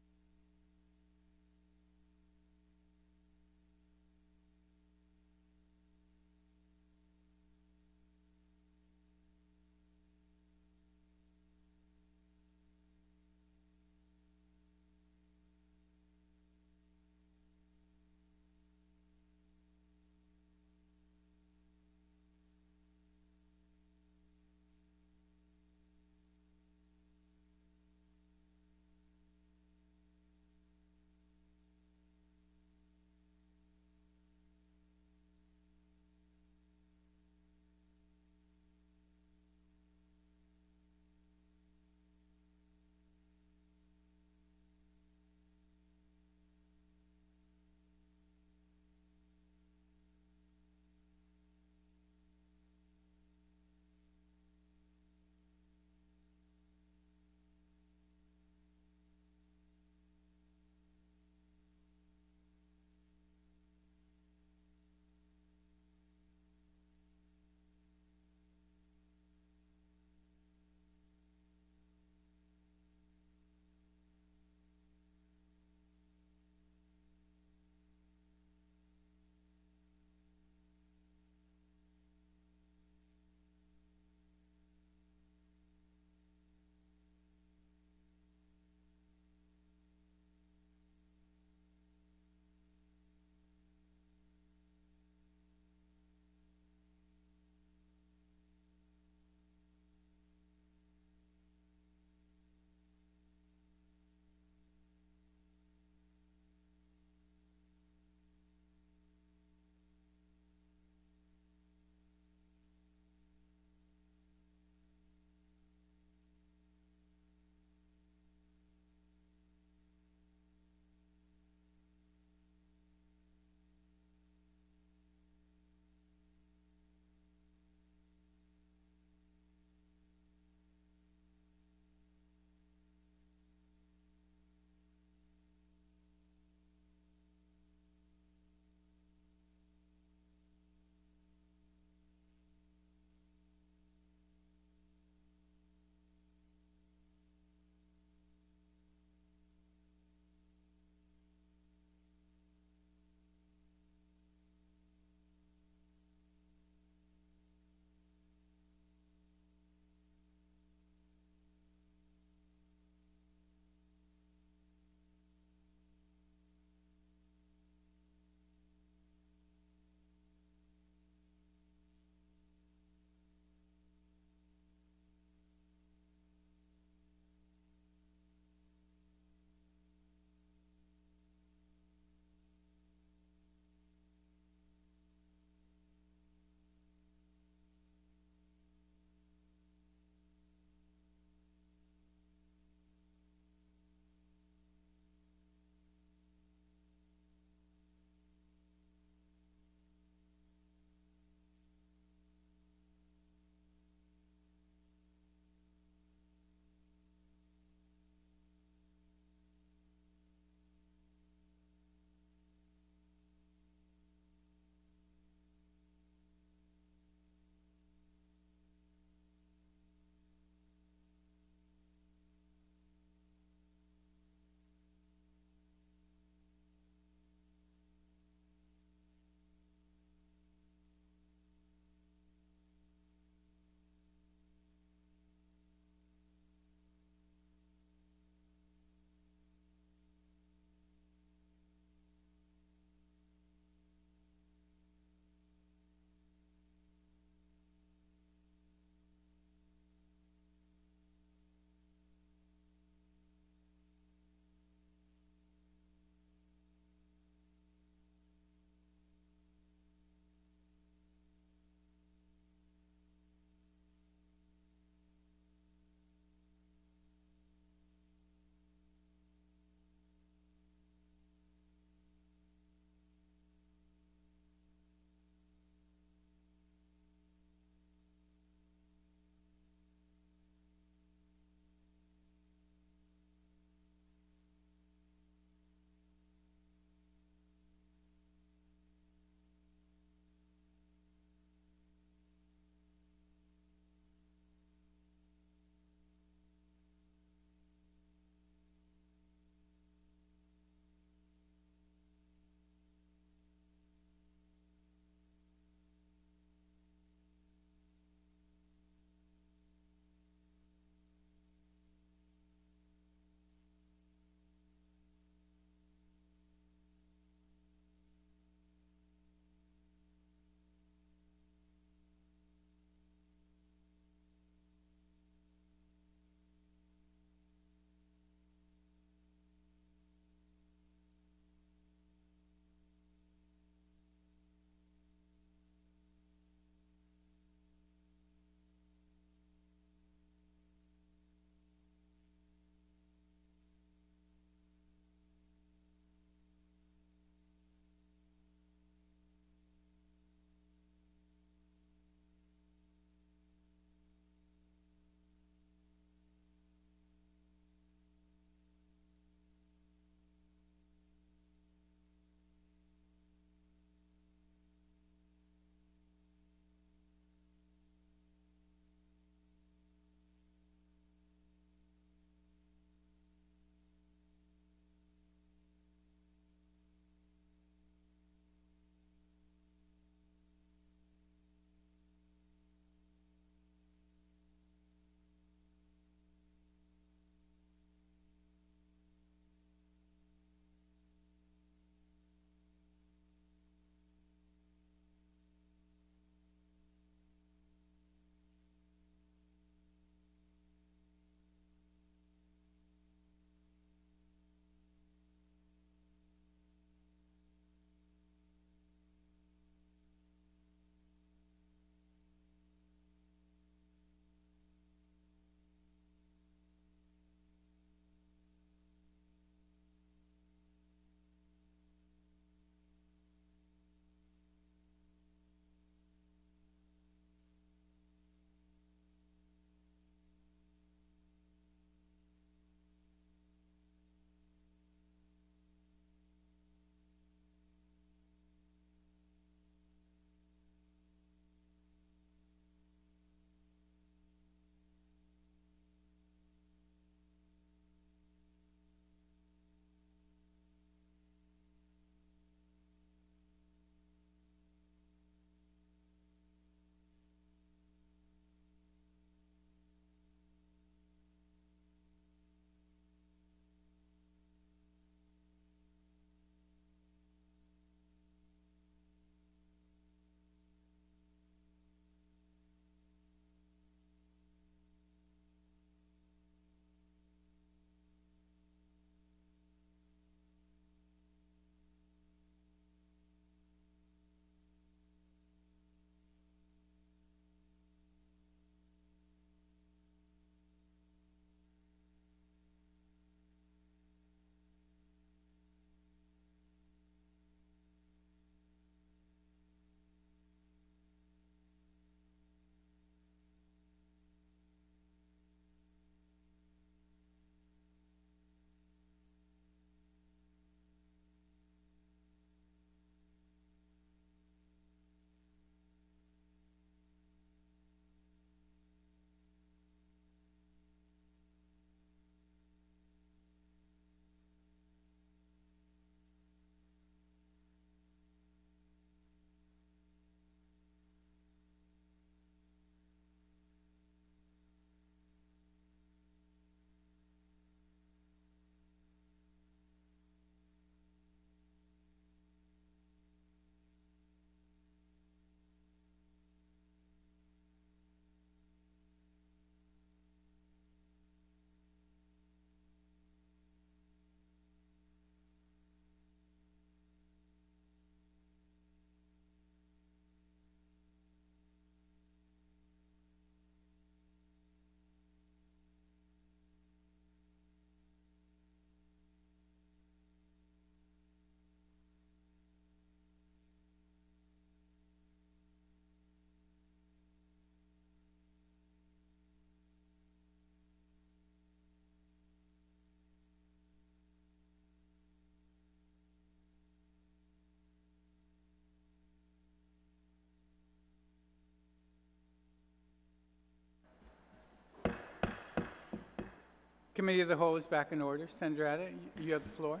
Committee of the Whole is back in order. Senator Adai, you have the floor.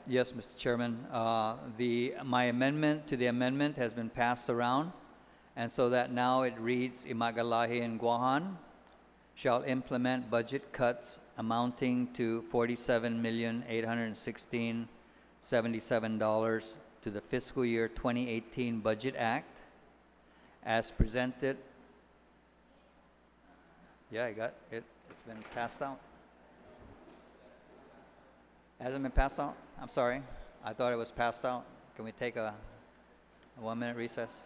Yes, Mr. Chairman. My amendment to the amendment has been passed around, and so that now it reads, Liheslaturan Guåhan shall implement budget cuts amounting to $47,816,77 to the fiscal year 2018 Budget Act as presented. Yeah, I got it. It's been passed out. Hasn't been passed out? I'm sorry. I thought it was passed out. Can we take a 1-minute recess?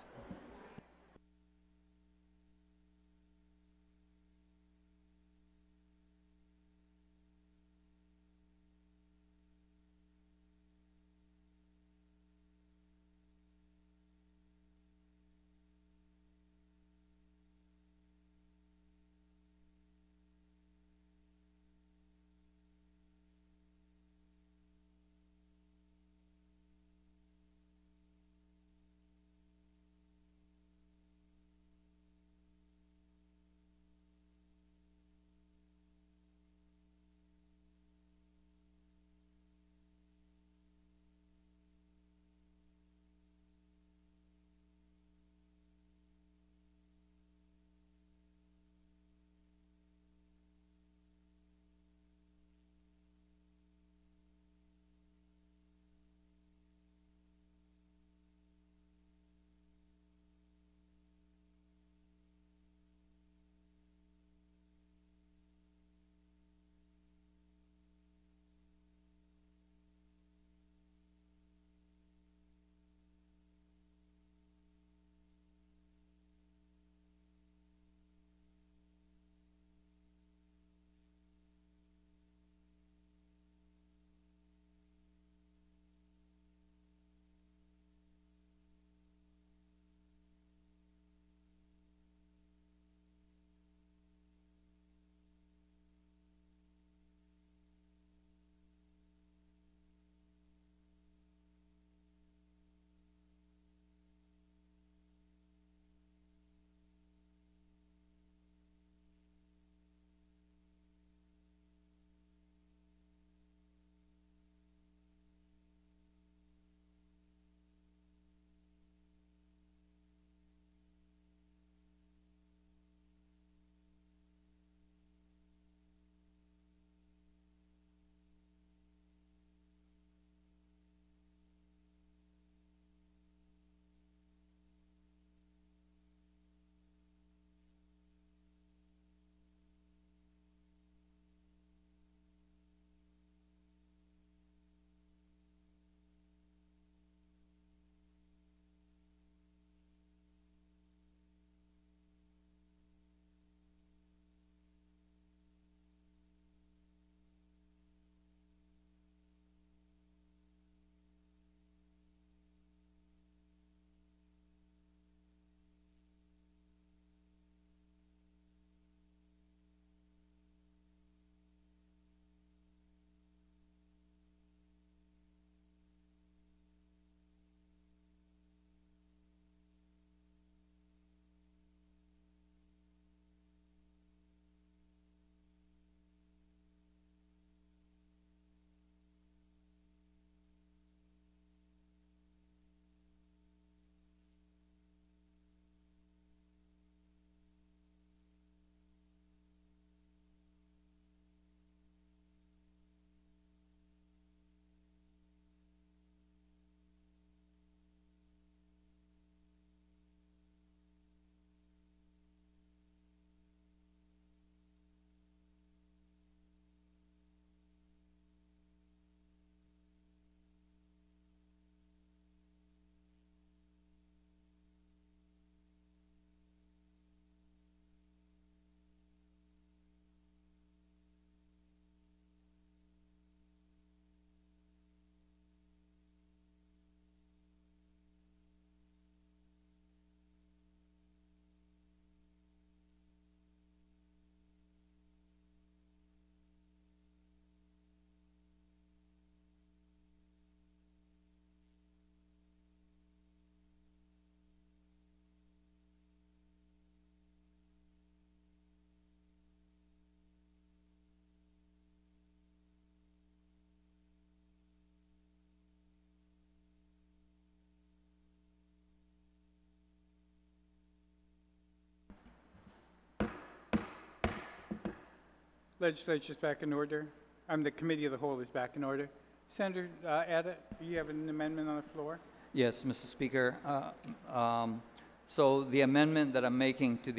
Legislature's back in order. The Committee of the Whole is back in order. Senator Adda, you have an amendment on the floor? Yes, Mr. Speaker. So the amendment that I'm making to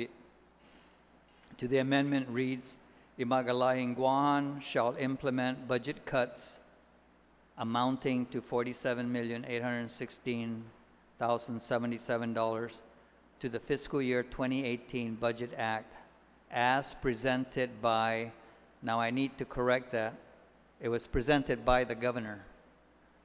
the amendment reads, Liheslaturan Guåhan shall implement budget cuts amounting to $47,816,077 to the fiscal year 2018 Budget Act as presented by, now I need to correct that, it was presented by the governor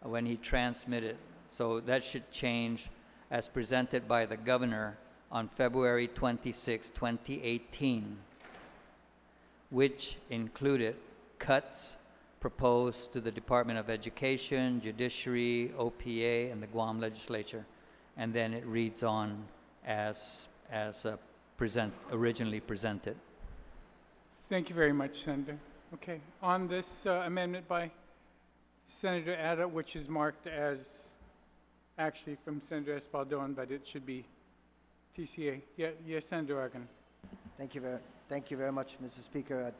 when he transmitted. So that should change, as presented by the governor on February 26, 2018, which included cuts proposed to the Department of Education, Judiciary, OPA, and the Guam Legislature. And then it reads on as originally presented. Thank you very much, Senator. Okay, on this amendment by Senator Adda, which is marked as actually from Senator Espaldon, but it should be TCA. Yeah, yes, Senator Argan. Thank you very much, Mr. Speaker.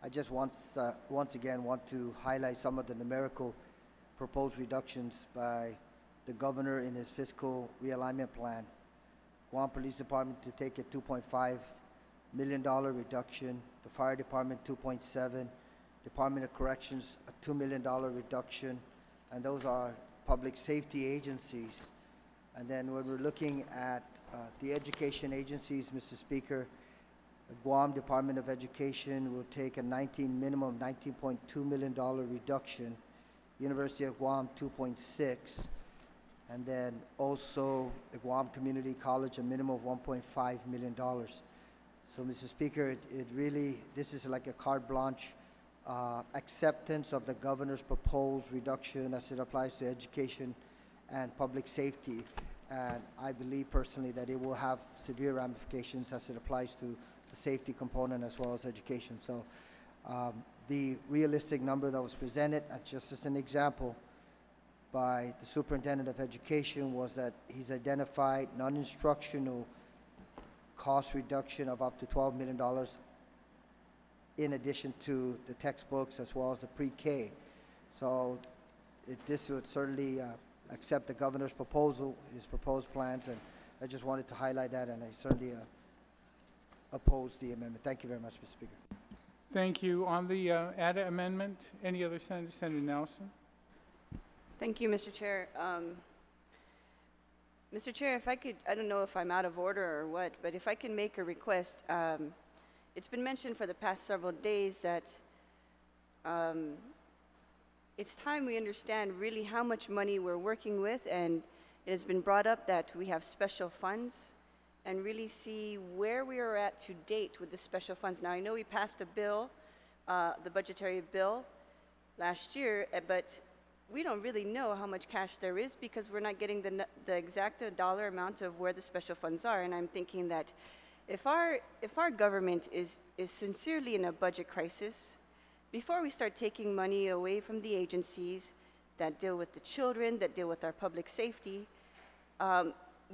I just once again want to highlight some of the numerical proposed reductions by the governor in his fiscal realignment plan. Guam Police Department to take a $2.5 million reduction, the Fire Department 2.7, Department of Corrections a $2 million reduction, and those are public safety agencies. And then when we're looking at the education agencies, Mr. Speaker, the Guam Department of Education will take a minimum $19.2 million reduction, University of Guam 2.6, and then also the Guam Community College a minimum of $1.5 million. So, Mr. Speaker, this is like a carte blanche acceptance of the governor's proposed reduction as it applies to education and public safety. And I believe personally that it will have severe ramifications as it applies to the safety component as well as education. So the realistic number that was presented, just as an example, by the Superintendent of Education was that he's identified non-instructional cost reduction of up to $12 million in addition to the textbooks as well as the pre-K. So this would certainly accept the governor's proposal, his proposed plans, and I just wanted to highlight that, and I certainly oppose the amendment. Thank you very much, Mr. Speaker. Thank you. On the ADA amendment, any other senator? Senator Nelson? Thank you, Mr. Chair. Mr. Chair, if I could, I don't know if I'm out of order or what, but if I can make a request. It's been mentioned for the past several days that it's time we understand really how much money we're working with, and it has been brought up that we have special funds, and really see where we are at to date with the special funds. Now, I know we passed a bill, the budgetary bill, last year, but we don't really know how much cash there is because we're not getting the exact dollar amount of where the special funds are. And I'm thinking that if our government is sincerely in a budget crisis, before we start taking money away from the agencies that deal with the children, that deal with our public safety,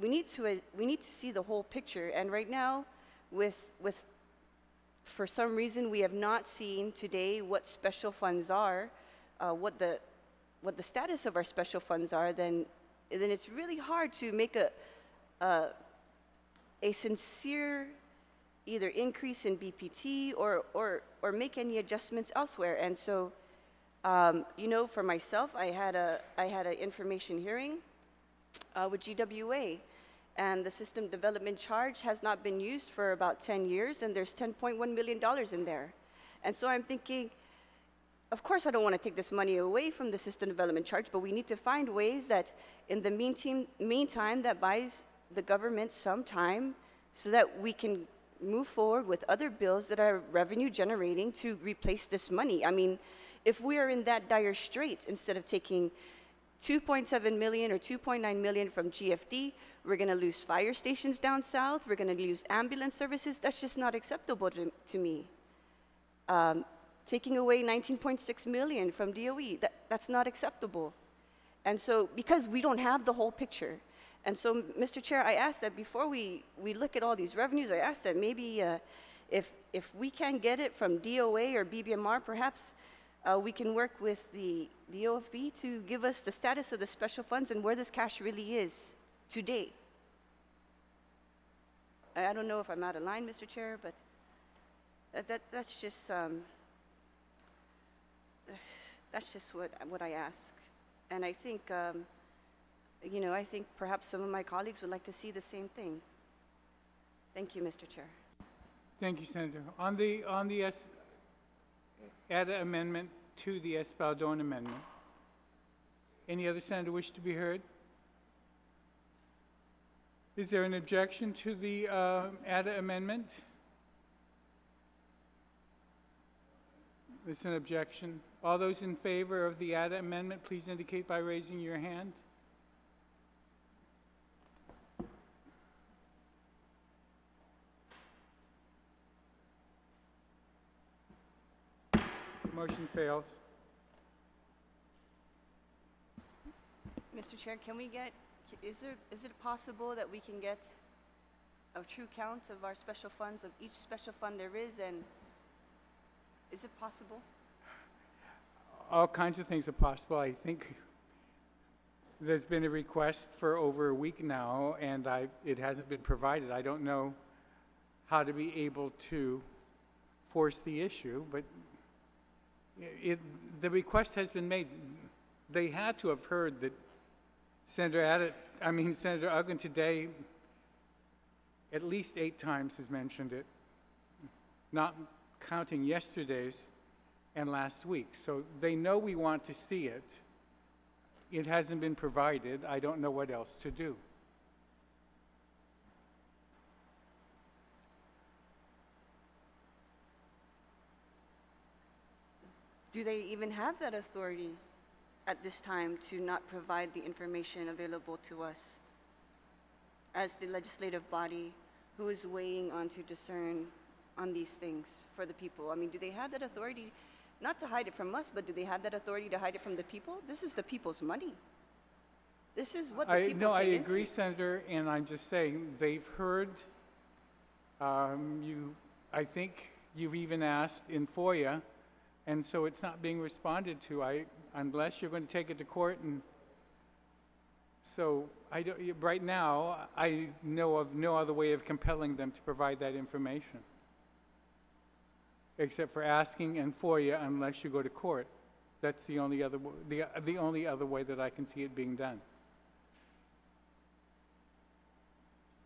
we need to see the whole picture. And right now, for some reason, we have not seen today what special funds are, what the status of our special funds are. Then it's really hard to make a sincere either increase in BPT or make any adjustments elsewhere. And so, you know, for myself, I had an information hearing with GWA, and the system development charge has not been used for about 10 years, and there's $10.1 million in there. And so I'm thinking, of course I don't want to take this money away from the system development charge, but we need to find ways that in the meantime that buys the government some time so that we can move forward with other bills that are revenue generating to replace this money. I mean, if we are in that dire straits, instead of taking 2.7 million or 2.9 million from GFD, we're going to lose fire stations down south, we're going to lose ambulance services. That's just not acceptable to me. Taking away 19.6 million from DOE, that's not acceptable. And so, because we don't have the whole picture. And so, Mr. Chair, I ask that before we look at all these revenues, I ask that maybe if we can't get it from DOA or BBMR, perhaps we can work with the OFB to give us the status of the special funds and where this cash really is today. I don't know if I'm out of line, Mr. Chair, but that's just what I ask. And I think, you know, I think perhaps some of my colleagues would like to see the same thing. Thank you, Mr. Chair. Thank you, Senator. On the ADA amendment to the Espaldon amendment, any other senator wish to be heard? Is there an objection to the ADA amendment? There's an objection. All those in favor of the ADA amendment, please indicate by raising your hand. Motion fails. Mr. Chair, can we get, is it possible that we can get a true count of our special funds, of each special fund there is, and is it possible? All kinds of things are possible. I think there's been a request for over a week now, and it hasn't been provided. I don't know how to be able to force the issue, but the request has been made. They had to have heard that Senator Uggan today at least 8 times has mentioned it, not counting yesterday's and last week. So they know we want to see it. It hasn't been provided. I don't know what else to do. Do they even have that authority at this time to not provide the information available to us as the legislative body who is weighing on to discern on these things for the people? I mean, do they have that authority, not to hide it from us, but do they have that authority to hide it from the people? This is the people's money. This is what the people No, I pay agree, into. Senator, and I'm just saying they've heard. I think you've even asked in FOIA, and so it's not being responded to. Unless you're going to take it to court, and so right now I know of no other way of compelling them to provide that information, except for asking and FOIA, unless you go to court. That's the only other the only other way that I can see it being done.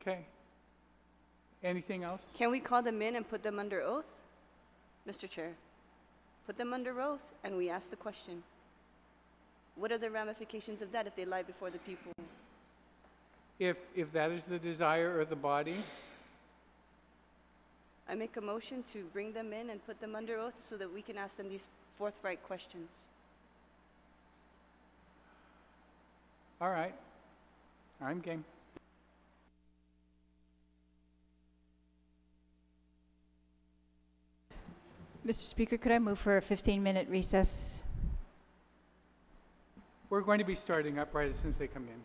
Okay. Anything else? Can we call them in and put them under oath, Mr. Chair? Put them under oath, and we ask the question. What are the ramifications of that if they lie before the people? If that is the desire of the body, I make a motion to bring them in and put them under oath so that we can ask them these forthright questions. all right. I'm game. Mr. Speaker, could I move for a 15-minute recess? We're going to be starting up right as soon as they come in.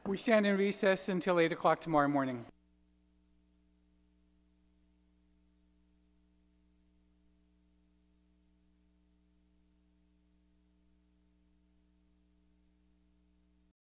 We stand in recess until 8 o'clock tomorrow morning.